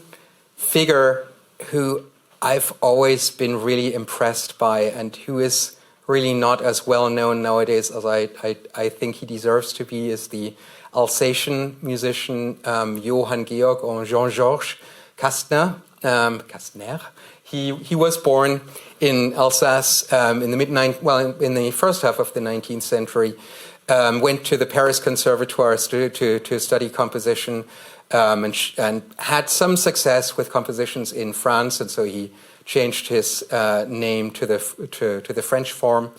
figure who I've always been really impressed by, and who is really not as well known nowadays as I think he deserves to be, is the Alsatian musician Johann Georg or Jean-Georges Kastner. He was born in Alsace in the first half of the 19th century. Went to the Paris Conservatoire to study composition. And had some success with compositions in France, and so he changed his name to the French form.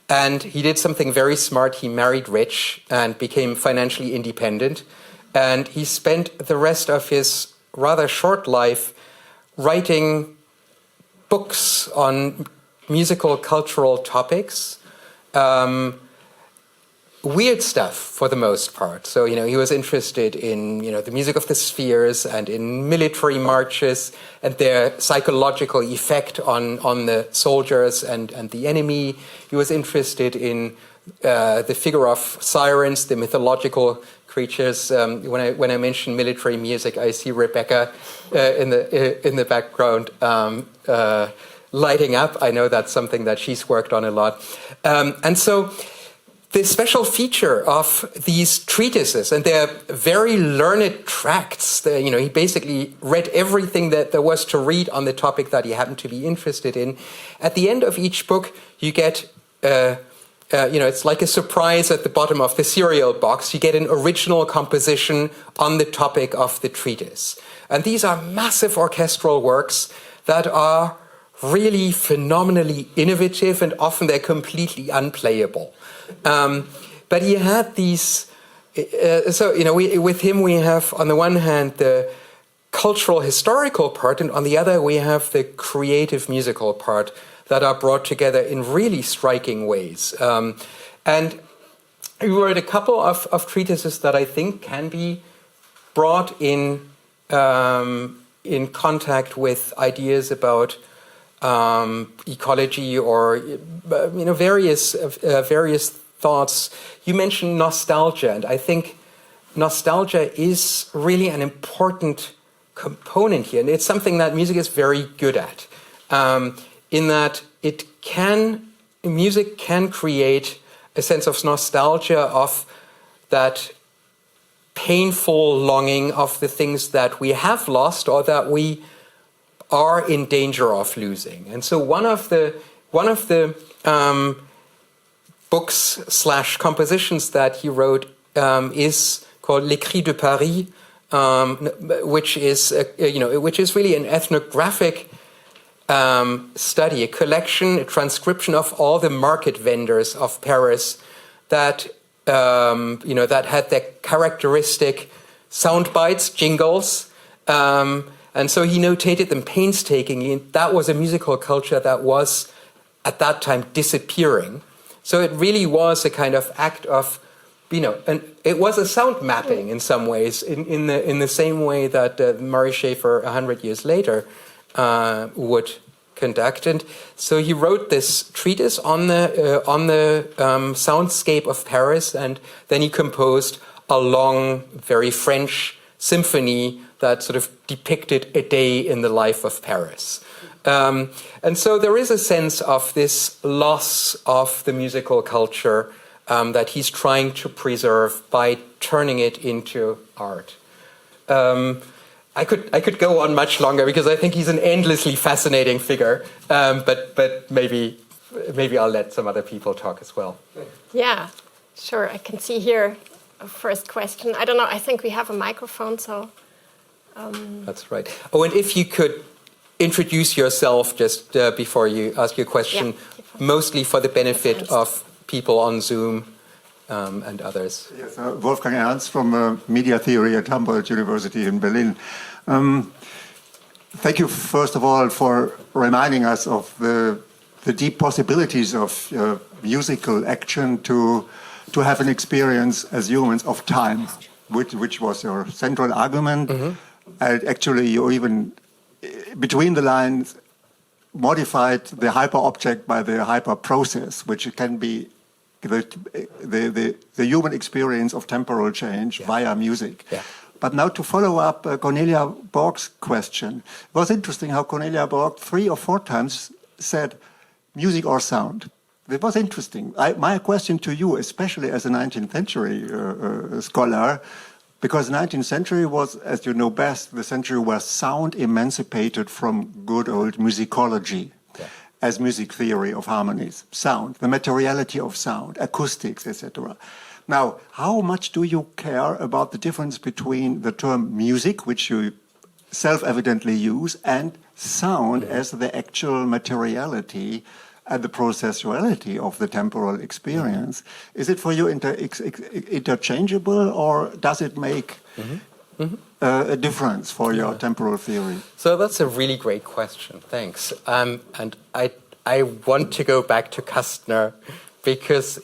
And he did something very smart. He married rich and became financially independent. And he spent the rest of his rather short life writing books on musical, cultural topics. Weird stuff for the most part. So, he was interested in, the music of the spheres and in military marches and their psychological effect on the soldiers and the enemy. He was interested in the figure of sirens, the mythological creatures. When I mention military music, I see Rebecca in the background lighting up. I know that's something that she's worked on a lot. And so the special feature of these treatises, and they're very learned tracts. He basically read everything that there was to read on the topic that he happened to be interested in. At the end of each book, you get, it's like a surprise at the bottom of the cereal box. You get an original composition on the topic of the treatise. And these are massive orchestral works that are really phenomenally innovative, and often they're completely unplayable. But he had these, with him we have on the one hand the cultural historical part, and on the other we have the creative musical part that are brought together in really striking ways. And he wrote a couple of treatises that I think can be brought in contact with ideas about ecology or various thoughts. You mentioned nostalgia, and I think nostalgia is really an important component here, and it's something that music is very good at, in that music can create a sense of nostalgia, of that painful longing of the things that we have lost or that we are in danger of losing. And so one of the books / compositions that he wrote is called Les Cris de Paris, which is really an ethnographic study, a collection, a transcription of all the market vendors of Paris that that had their characteristic sound bites, jingles, and so he notated them painstakingly. That was a musical culture that was at that time disappearing. So it really was a kind of act of, and it was a sound mapping in some ways, in the same way that Murray Schafer 100 years later would conduct. And so he wrote this treatise on the soundscape of Paris, and then he composed a long, very French symphony that sort of depicted a day in the life of Paris. And so there is a sense of this loss of the musical culture that he's trying to preserve by turning it into art. I could go on much longer because I think he's an endlessly fascinating figure, but maybe I'll let some other people talk as well. Yeah, sure. I can see here a first question. I don't know. I think we have a microphone, so. That's right. Oh, and if you could introduce yourself just before you ask your question, mostly for the benefit of people on Zoom and others. Yes, Wolfgang Ernst from Media Theory at Humboldt University in Berlin. Thank you, first of all, for reminding us of the deep possibilities of musical action to have an experience as humans of time, which was your central argument. Mm-hmm. And actually, you even, between the lines, modified the hyper-object by the hyper-process, which can be the human experience of temporal change via music. Yeah. But now to follow up Cornelia Borg's question, it was interesting how Cornelia Borg 3 or 4 times said music or sound. It was interesting. My question to you, especially as a 19th century scholar, because the 19th century was, as you know best, the century where sound emancipated from good old musicology as music theory of harmonies, sound, the materiality of sound, acoustics, etc. Now, how much do you care about the difference between the term music, which you self-evidently use, and sound as the actual materiality and the processuality of the temporal experience? Is it for you interchangeable, or does it make a difference for your temporal theory? So that's a really great question. Thanks. And I want to go back to Kastner because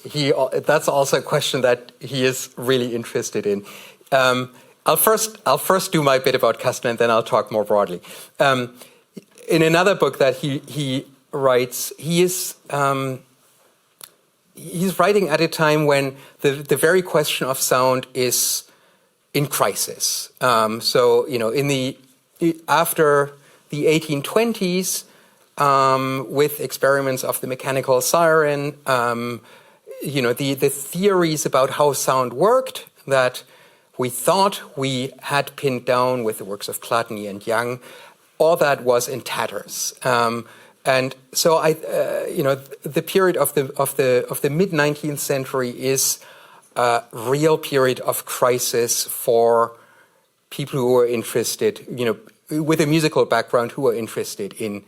that's also a question that he is really interested in. I'll first do my bit about Kastner, and then I'll talk more broadly. In another book that he writes, he's writing at a time when the very question of sound is in crisis. So after the 1820s, with experiments of the mechanical siren, the theories about how sound worked that we thought we had pinned down with the works of Chladni and Young, all that was in tatters. And so the period of the mid 19th century is a real period of crisis for people who are interested, with a musical background, who are interested in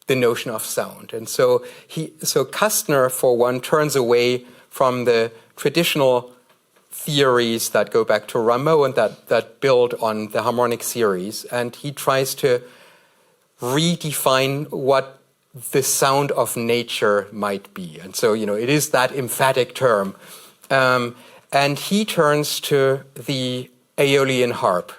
the notion of sound. And so Kastner, for one, turns away from the traditional theories that go back to Rameau and that build on the harmonic series, and he tries to redefine what the sound of nature might be. And so, it is that emphatic term And he turns to the Aeolian harp,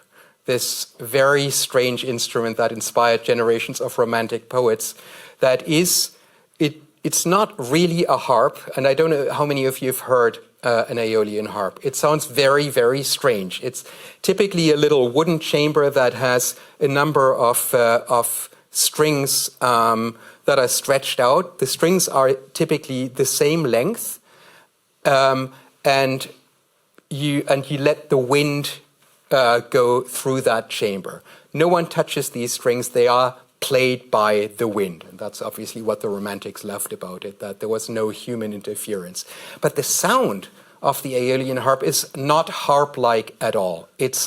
this very strange instrument that inspired generations of romantic poets. That is, it's not really a harp, and I don't know how many of you have heard an Aeolian harp. It sounds very, very strange. It's typically a little wooden chamber that has a number of strings that are stretched out. The strings are typically the same length, and you let the wind go through that chamber. No one touches these strings. They are played by the wind. And that's obviously what the Romantics loved about it, that there was no human interference. But the sound of the Aeolian harp is not harp-like at all. It's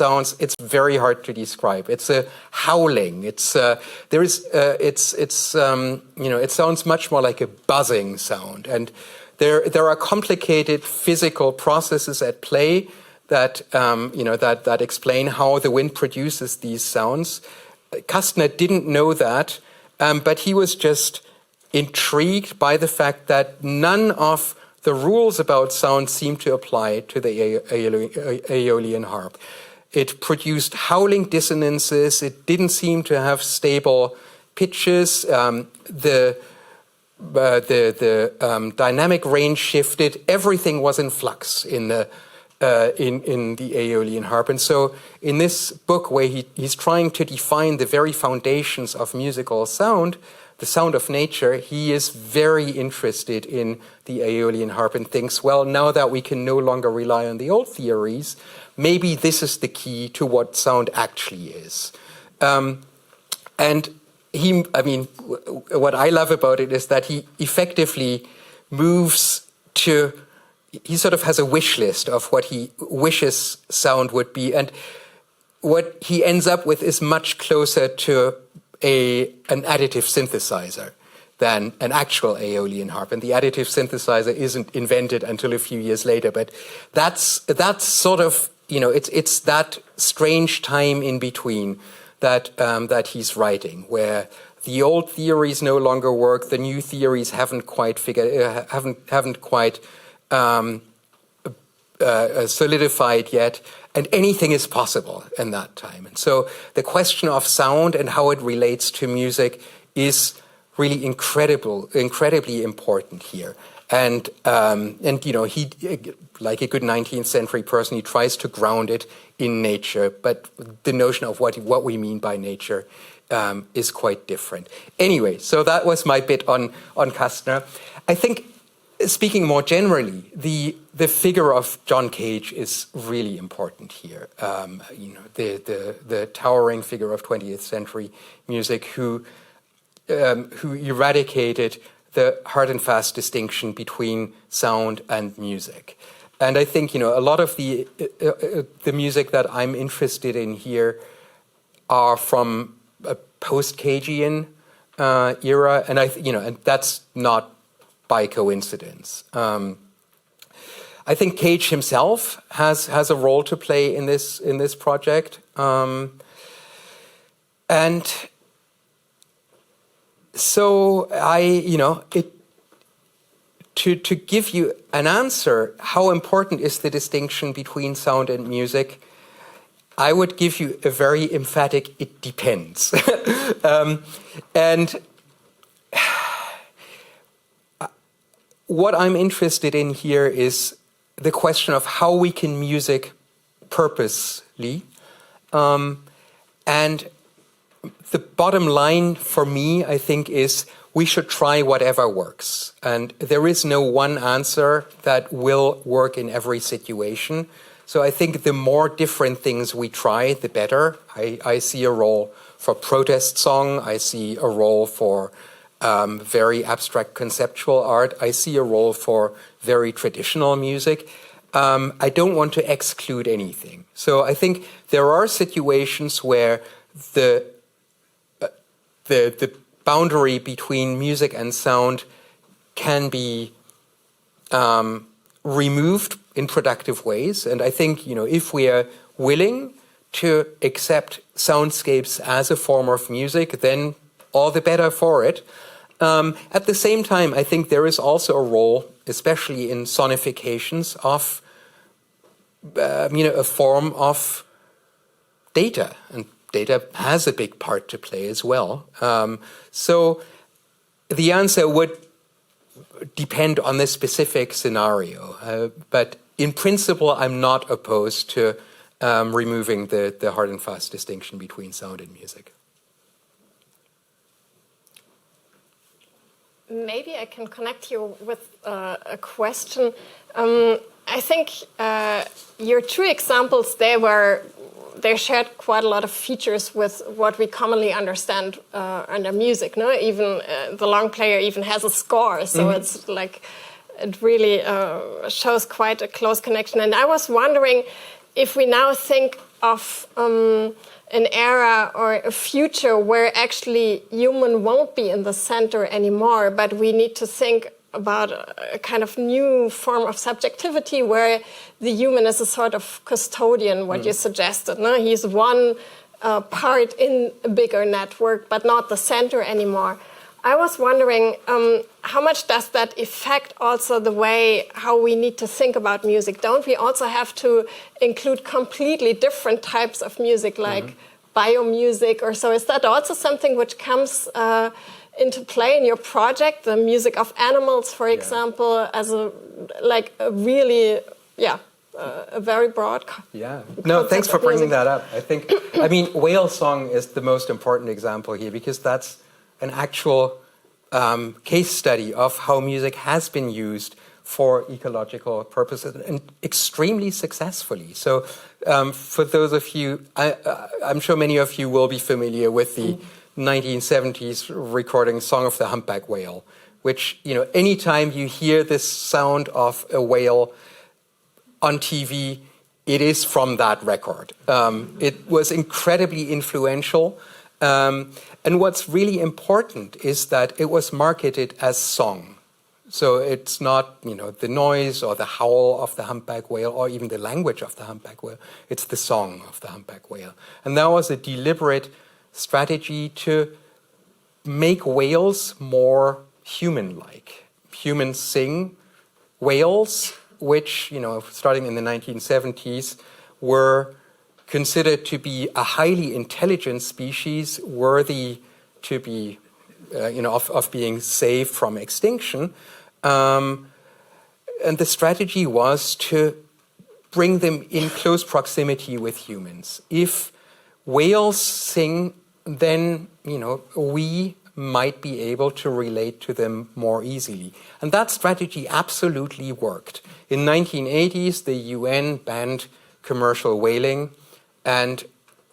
very hard to describe. It's a howling. It sounds much more like a buzzing sound. And there are complicated physical processes at play that explain how the wind produces these sounds. Kastner didn't know that, but he was just intrigued by the fact that none of the rules about sound seemed to apply to the Aeolian harp. It produced howling dissonances. It didn't seem to have stable pitches. The dynamic range shifted. Everything was in flux in the Aeolian harp. And so in this book where he's trying to define the very foundations of musical sound, the sound of nature, he is very interested in the Aeolian harp and thinks, well, now that we can no longer rely on the old theories, maybe this is the key to what sound actually is. What I love about it is that he effectively moves to, he sort of has a wish list of what he wishes sound would be, and what he ends up with is much closer to an additive synthesizer than an actual Aeolian harp. And the additive synthesizer isn't invented until a few years later, but that's sort of, it's that strange time in between that he's writing, where the old theories no longer work, the new theories haven't quite solidified yet, and anything is possible in that time. And so the question of sound and how it relates to music is really incredibly important here. And he, like a good 19th century person, he tries to ground it in nature, but the notion of what we mean by nature is quite different. Anyway, so that was my bit on Kastner. I think, speaking more generally, the figure of John Cage is really important here. The towering figure of 20th century music who eradicated the hard and fast distinction between sound and music. And I think, a lot of the music that I'm interested in here are from a post-Cagean era, and and that's not by coincidence. I think Cage himself has a role to play in this project, and so to give you an answer, how important is the distinction between sound and music? I would give you a very emphatic, it depends. And what I'm interested in here is the question of how we can music purposely. And the bottom line for me, I think, is we should try whatever works. And there is no one answer that will work in every situation. So I think the more different things we try, the better. I see a role for protest song. I see a role for very abstract conceptual art. I see a role for very traditional music. I don't want to exclude anything. So I think there are situations where the boundary between music and sound can be removed in productive ways. And I think, if we are willing to accept soundscapes as a form of music, then all the better for it. At the same time, I think there is also a role especially in sonifications of, a form of data, and data has a big part to play as well. So the answer would depend on the specific scenario, but in principle, I'm not opposed to removing the hard and fast distinction between sound and music. Maybe I can connect you with a question. I think your two examples, they shared quite a lot of features with what we commonly understand under music. No, even the long player even has a score, so it's like it really shows quite a close connection. And I was wondering if we now think of an era or a future where actually human won't be in the center anymore, but we need to think about a kind of new form of subjectivity where the human is a sort of custodian, what you suggested. No? He's one part in a bigger network, but not the center anymore. I was wondering, how much does that affect also the way how we need to think about music? Don't we also have to include completely different types of music, like biomusic or so? Is that also something which comes into play in your project, the music of animals, for example, as a really, a very broad No, thanks for bringing that up. I mean, whale song is the most important example here because that's an actual case study of how music has been used for ecological purposes and extremely successfully. So for those of you, I'm sure many of you will be familiar with the 1970s recording Song of the Humpback Whale, which, anytime you hear this sound of a whale on TV, it is from that record. It was incredibly influential. And what's really important is that it was marketed as song. So it's not, the noise or the howl of the humpback whale or even the language of the humpback whale. It's the song of the humpback whale. And that was a deliberate strategy to make whales more human-like. Humans sing. Whales, which, starting in the 1970s, were considered to be a highly intelligent species worthy to be, of being saved from extinction. And the strategy was to bring them in close proximity with humans. If whales sing, then, we might be able to relate to them more easily. And that strategy absolutely worked. In 1980s, the UN banned commercial whaling. And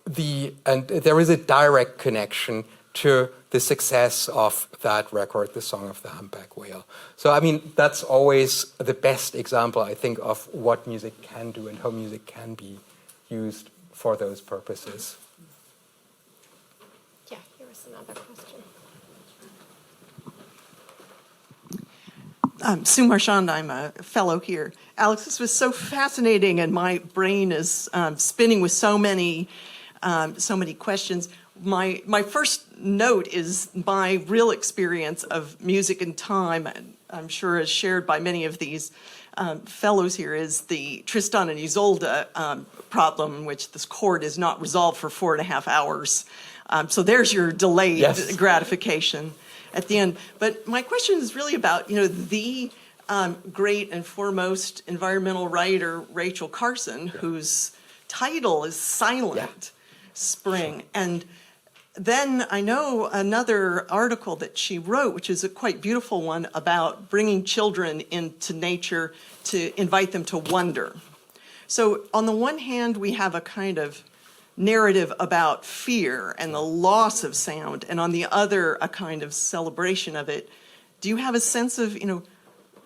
there is a direct connection to the success of that record, the Song of the Humpback Whale. So, I mean, that's always the best example, I think, of what music can do and how music can be used for those purposes. Yeah, here is another question. Sue Marchand, I'm a fellow here. Alex, this was so fascinating, and my brain is spinning with so many questions. My first note is my real experience of music and time, and I'm sure is shared by many of these fellows here, is the Tristan and Isolde problem, in which this chord is not resolved for 4.5 hours. So there's your delayed gratification at the end. But my question is really about, the great and foremost environmental writer, Rachel Carson, whose title is Silent Spring. And then I know another article that she wrote, which is a quite beautiful one, about bringing children into nature to invite them to wonder. So on the one hand, we have a kind of narrative about fear and the loss of sound, and on the other, a kind of celebration of it. Do you have a sense of,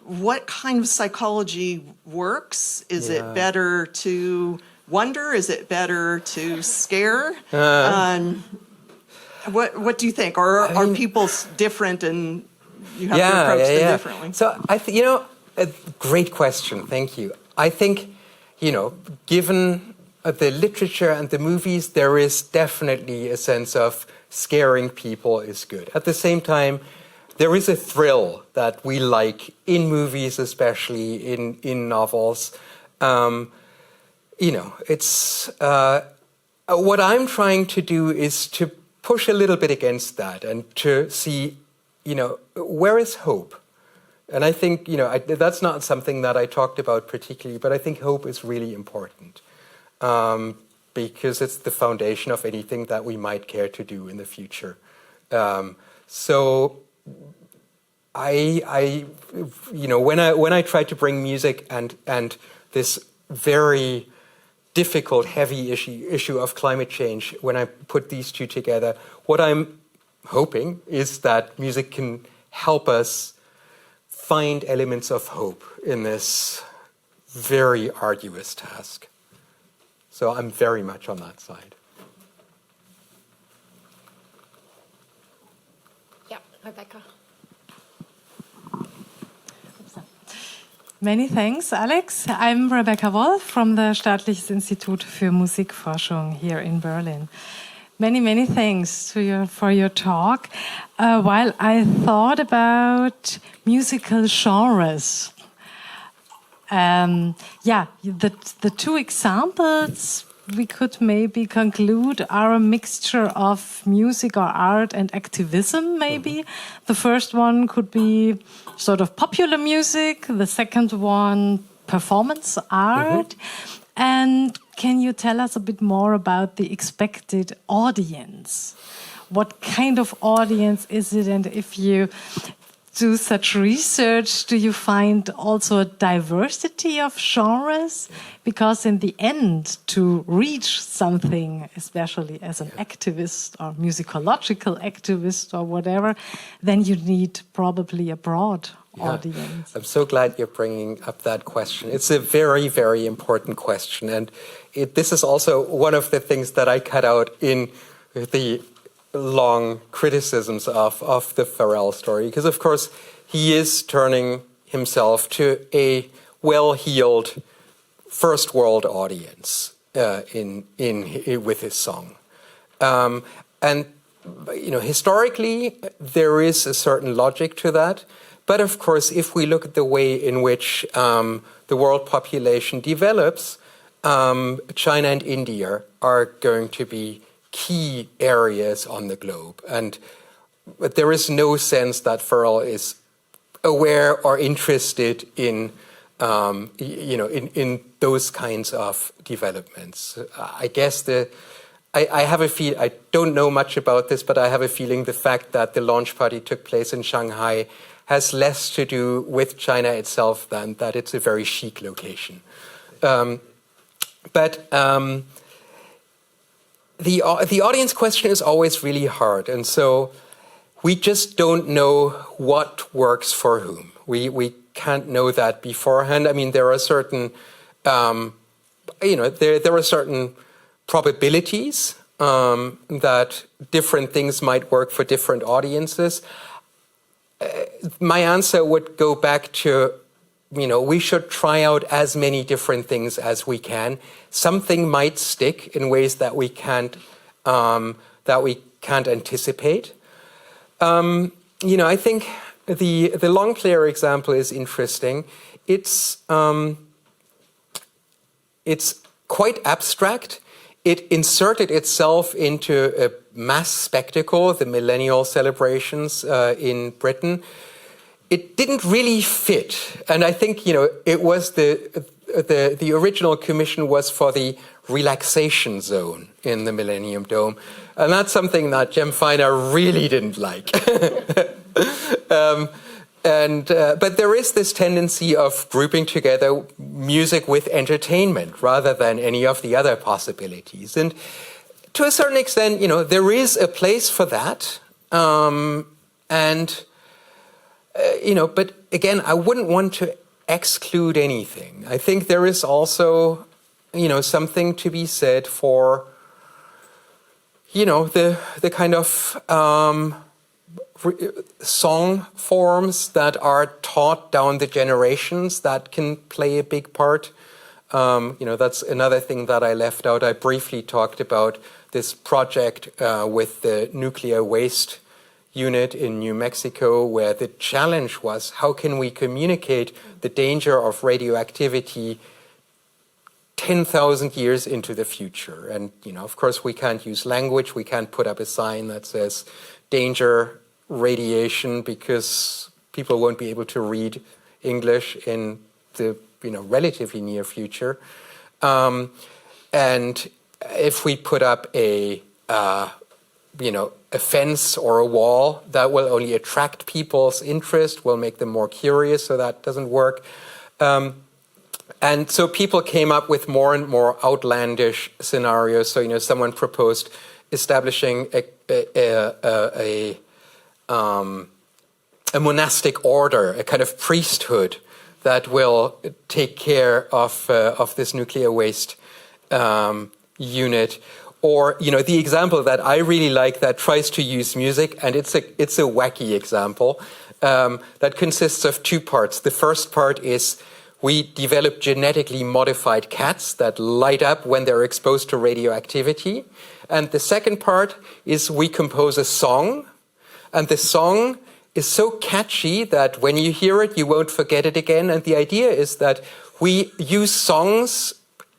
what kind of psychology works? Is it better to wonder? Is it better to scare? What do you think? Or are people different and you have to approach them differently? So I think, a great question. Thank you. I think, given the literature and the movies, there is definitely a sense of scaring people is good. At the same time, there is a thrill that we like in movies, especially in novels. It's what I'm trying to do is to push a little bit against that and to see, where is hope? And I think, that's not something that I talked about particularly, but I think hope is really important because it's the foundation of anything that we might care to do in the future. So when I try to bring music and this very difficult, heavy issue of climate change, when I put these two together, what I'm hoping is that music can help us find elements of hope in this very arduous task. So I'm very much on that side. Yeah, Rebecca. Many thanks, Alex. I'm Rebecca Wolf from the Staatliches Institut für Musikforschung here in Berlin. Many thanks for your talk. While I thought about musical genres, the two examples we could maybe conclude are a mixture of music or art and activism, maybe. The first one could be sort of popular music, the second one performance art. And can you tell us a bit more about the expected audience? What kind of audience is it? And if you do such research, do you find also a diversity of genres? Because in the end, to reach something, especially as an activist or musicological activist or whatever, then you need probably a broad audience. I'm so glad you're bringing up that question. It's a very, very important question. And this is also one of the things that I cut out in the long criticisms of the Pharrell story, because of course he is turning himself to a well-heeled first world audience with his song, and historically there is a certain logic to that, but of course if we look at the way in which the world population develops, China and India are going to be key areas on the globe, but there is no sense that Pharrell is aware or interested in those kinds of developments. I guess I have a feel. I don't know much about this, but I have a feeling the fact that the launch party took place in Shanghai has less to do with China itself than that it's a very chic location. The audience question is always really hard, and so we just don't know what works for whom. We can't know that beforehand. I mean, there are certain, there are certain probabilities that different things might work for different audiences. My answer would go back to, we should try out as many different things as we can. Something might stick in ways that we can't anticipate. I think the long player example is interesting. It's quite abstract. It inserted itself into a mass spectacle, the millennial celebrations in Britain. It didn't really fit, and I think it was the original commission was for the relaxation zone in the Millennium Dome, and that's something that Jem Feiner really didn't like. But there is this tendency of grouping together music with entertainment rather than any of the other possibilities, and to a certain extent, there is a place for that, but again, I wouldn't want to exclude anything. I think there is also, something to be said for, the kind of song forms that are taught down the generations that can play a big part. That's another thing that I left out. I briefly talked about this project with the nuclear waste, unit in New Mexico, where the challenge was, how can we communicate the danger of radioactivity 10,000 years into the future? And, of course, we can't use language. We can't put up a sign that says danger radiation, because people won't be able to read English in the, relatively near future. And if we put up a fence or a wall, that will only attract people's interest, will make them more curious, so that doesn't work. And so people came up with more and more outlandish scenarios. So, someone proposed establishing a monastic order, a kind of priesthood that will take care of this nuclear waste unit. Or, the example that I really like that tries to use music, and it's a wacky example, that consists of two parts. The first part is we develop genetically modified cats that light up when they're exposed to radioactivity. And the second part is we compose a song, and the song is so catchy that when you hear it, you won't forget it again. And the idea is that we use songs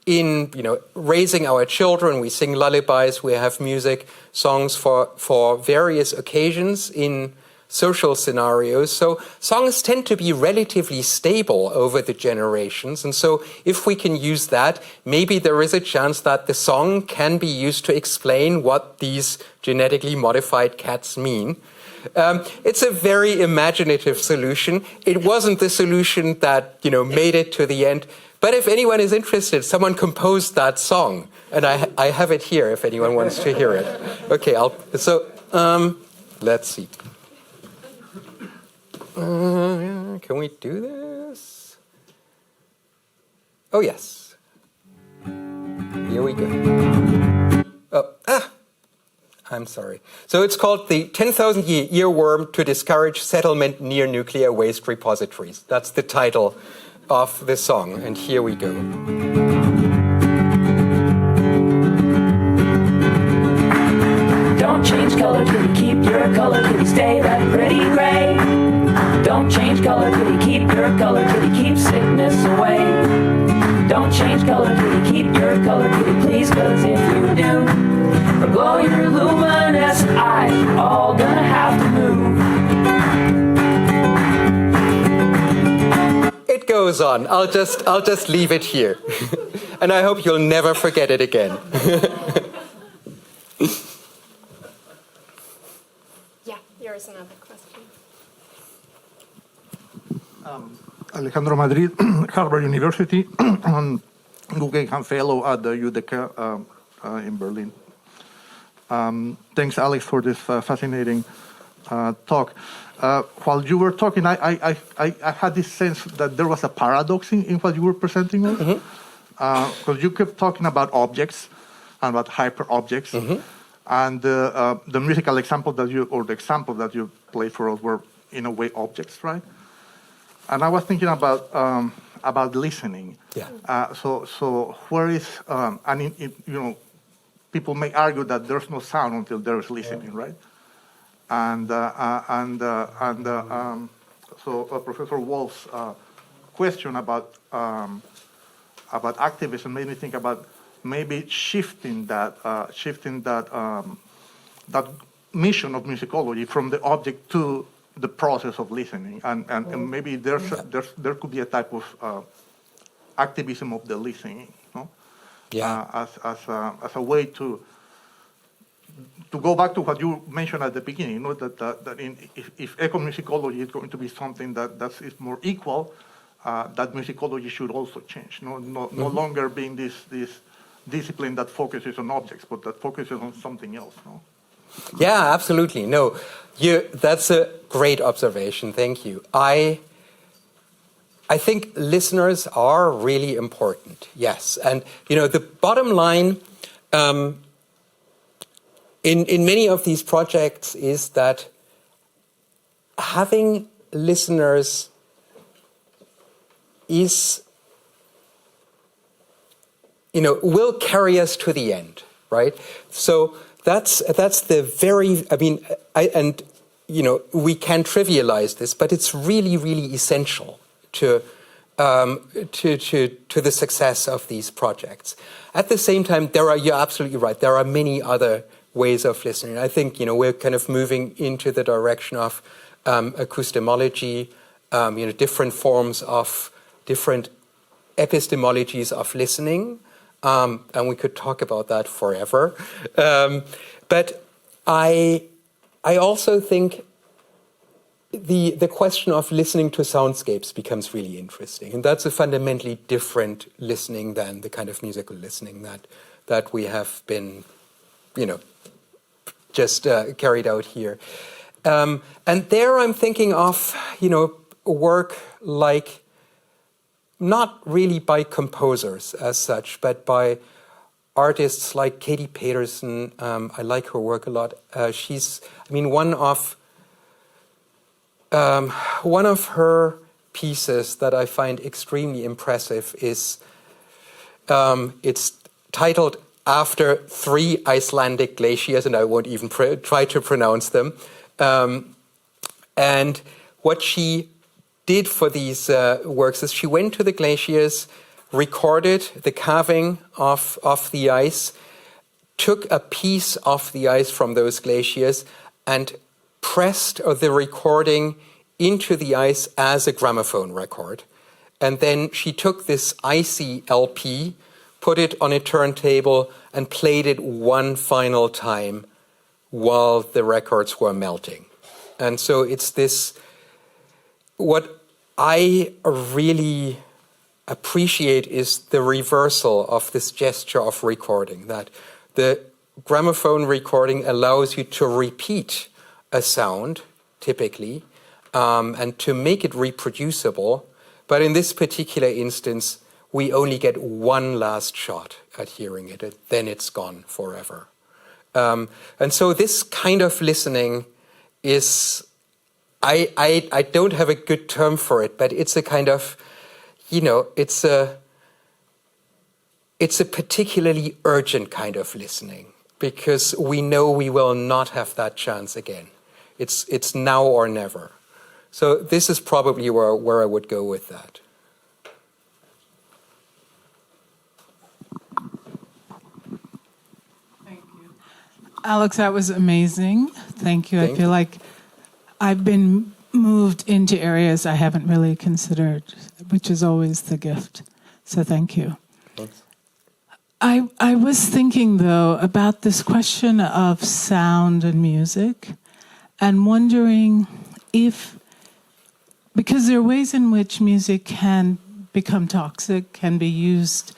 in, raising our children. We sing lullabies, we have music, songs for various occasions in social scenarios. So songs tend to be relatively stable over the generations. And so if we can use that, maybe there is a chance that the song can be used to explain what these genetically modified cats mean. It's a very imaginative solution. It wasn't the solution that, made it to the end. But if anyone is interested, someone composed that song. And I have it here if anyone wants to hear it. Okay, let's see. Can we do this? Oh, yes. Here we go. I'm sorry. So it's called the 10,000 Year Earworm to Discourage Settlement Near Nuclear Waste Repositories. That's the title of the song. And here we go. Don't change color, kitty, keep your color, kitty, stay that pretty gray. Don't change color, kitty, keep your color, kitty, keep sickness away. Don't change color, kitty, keep your color, kitty, please, cause if you do, or glow your luminous eyes, you're all gonna have to move. It goes on. I'll just leave it here. And I hope you'll never forget it again. Yeah, here's another question. Alejandro Madrid, Harvard University, Guggenheim Fellow at the UDK in Berlin. Thanks, Alex, for this fascinating talk. While you were talking, I had this sense that there was a paradox in what you were presenting us. Because you kept talking about objects and about hyper-objects. And the musical example the example that you played for us were, in a way, objects, right? And I was thinking about listening. Yeah. So where is people may argue that there's no sound until there is listening, right? And so Professor Wolf's question about activism made me think about maybe shifting that mission of musicology from the object to the process of listening, and maybe there could be a type of activism of the listening, no? Yeah. As a way to go back to what you mentioned at the beginning, if eco-musicology is going to be something that is more equal, that musicology should also change. No longer being this discipline that focuses on objects, but that focuses on something else. No? Yeah, absolutely. No, that's a great observation. Thank you. I think listeners are really important. Yes, and the bottom line in many of these projects is that having listeners is will carry us to the end, right? So that's the very, we can trivialize this, but it's really, really essential to the success of these projects. At the same time, you're absolutely right, there are many other ways of listening. I think, we're kind of moving into the direction of acoustemology, different forms of different epistemologies of listening, and we could talk about that forever. But I also think the question of listening to soundscapes becomes really interesting, and that's a fundamentally different listening than the kind of musical listening that we have been, just carried out here. And there I'm thinking of, work like, not really by composers as such, but by artists like Katie Peterson. I like her work a lot. One of her pieces that I find extremely impressive is, it's titled After 3 Icelandic Glaciers, and I won't even try to pronounce them. And what she did for these works is she went to the glaciers, recorded the calving of the ice, took a piece of the ice from those glaciers and pressed the recording into the ice as a gramophone record. And then she took this icy LP, put it on a turntable, and played it one final time while the records were melting. And so it's this, what I really appreciate is the reversal of this gesture of recording, that the gramophone recording allows you to repeat a sound, typically, and to make it reproducible. But in this particular instance, we only get one last shot at hearing it, and then it's gone forever. And so this kind of listening is, I don't have a good term for it, but it's a kind of, it's a particularly urgent kind of listening, because we know we will not have that chance again. It's now or never. So this is probably where I would go with that. Thank you. Alex, that was amazing. Thank you. I feel like I've been moved into areas I haven't really considered, which is always the gift. So thank you. Thanks. I was thinking, though, about this question of sound and music, and wondering if, because there are ways in which music can become toxic, can be used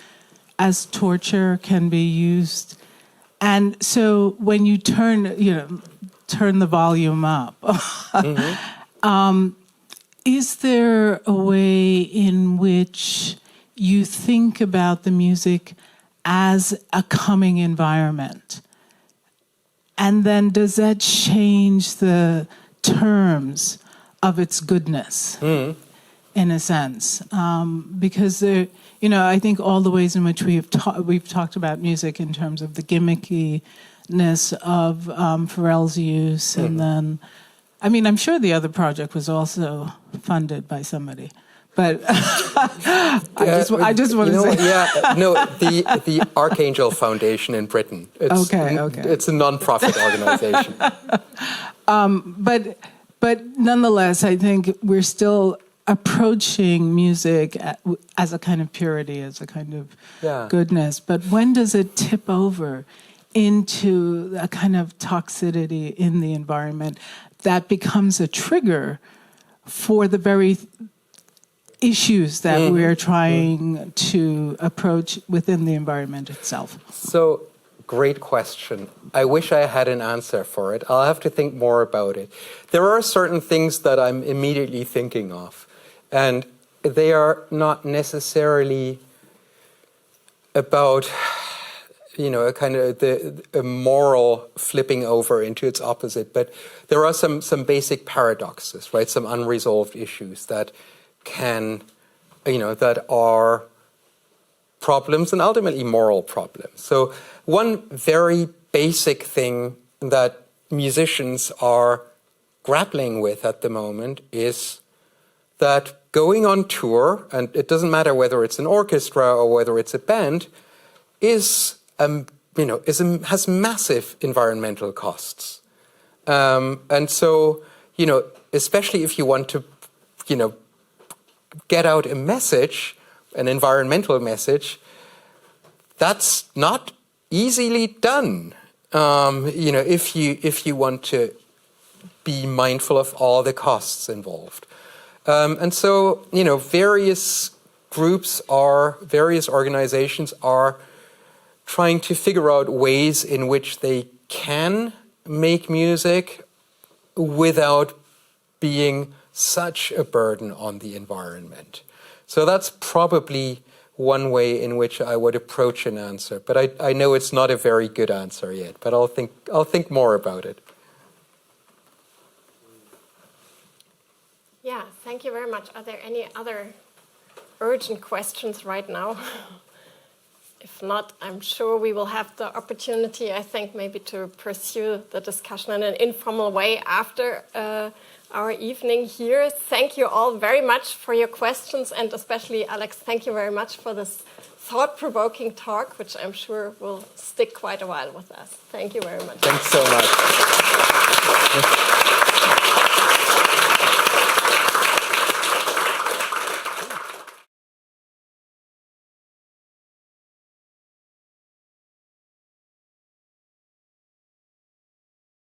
as torture, can be used, and so when you turn the volume up, is there a way in which you think about the music as a coming environment? And then does that change the terms of its goodness, in a sense? Because there, I think all the ways in which we've talked about music in terms of the gimmickiness of Pharrell's use, and then, I'm sure the other project was also funded by somebody. But I just want to say, the Archangel Foundation in Britain. It's a non-profit organization. But nonetheless, I think we're still approaching music as a kind of purity, as a kind of goodness. But when does it tip over into a kind of toxicity in the environment that becomes a trigger for the very issues that we're trying to approach within the environment itself? So, great question. I wish I had an answer for it. I'll have to think more about it. There are certain things that I'm immediately thinking of, and they are not necessarily about, a kind of a moral flipping over into its opposite, but there are some basic paradoxes, right? Some unresolved issues that can, that are problems and ultimately moral problems. So one very basic thing that musicians are grappling with at the moment is that going on tour, and it doesn't matter whether it's an orchestra or whether it's a band, has massive environmental costs. And so, especially if you want to, get out a message, an environmental message, that's not easily done. If you want to be mindful of all the costs involved. And so, various groups various organizations are trying to figure out ways in which they can make music without being such a burden on the environment. So that's probably one way in which I would approach an answer. But I know it's not a very good answer yet, but I'll think more about it. Yeah, thank you very much. Are there any other urgent questions right now? If not, I'm sure we will have the opportunity, I think, maybe to pursue the discussion in an informal way after our evening here. Thank you all very much for your questions, and especially, Alex, thank you very much for this thought-provoking talk, which I'm sure will stick quite a while with us. Thank you very much. Thanks so much.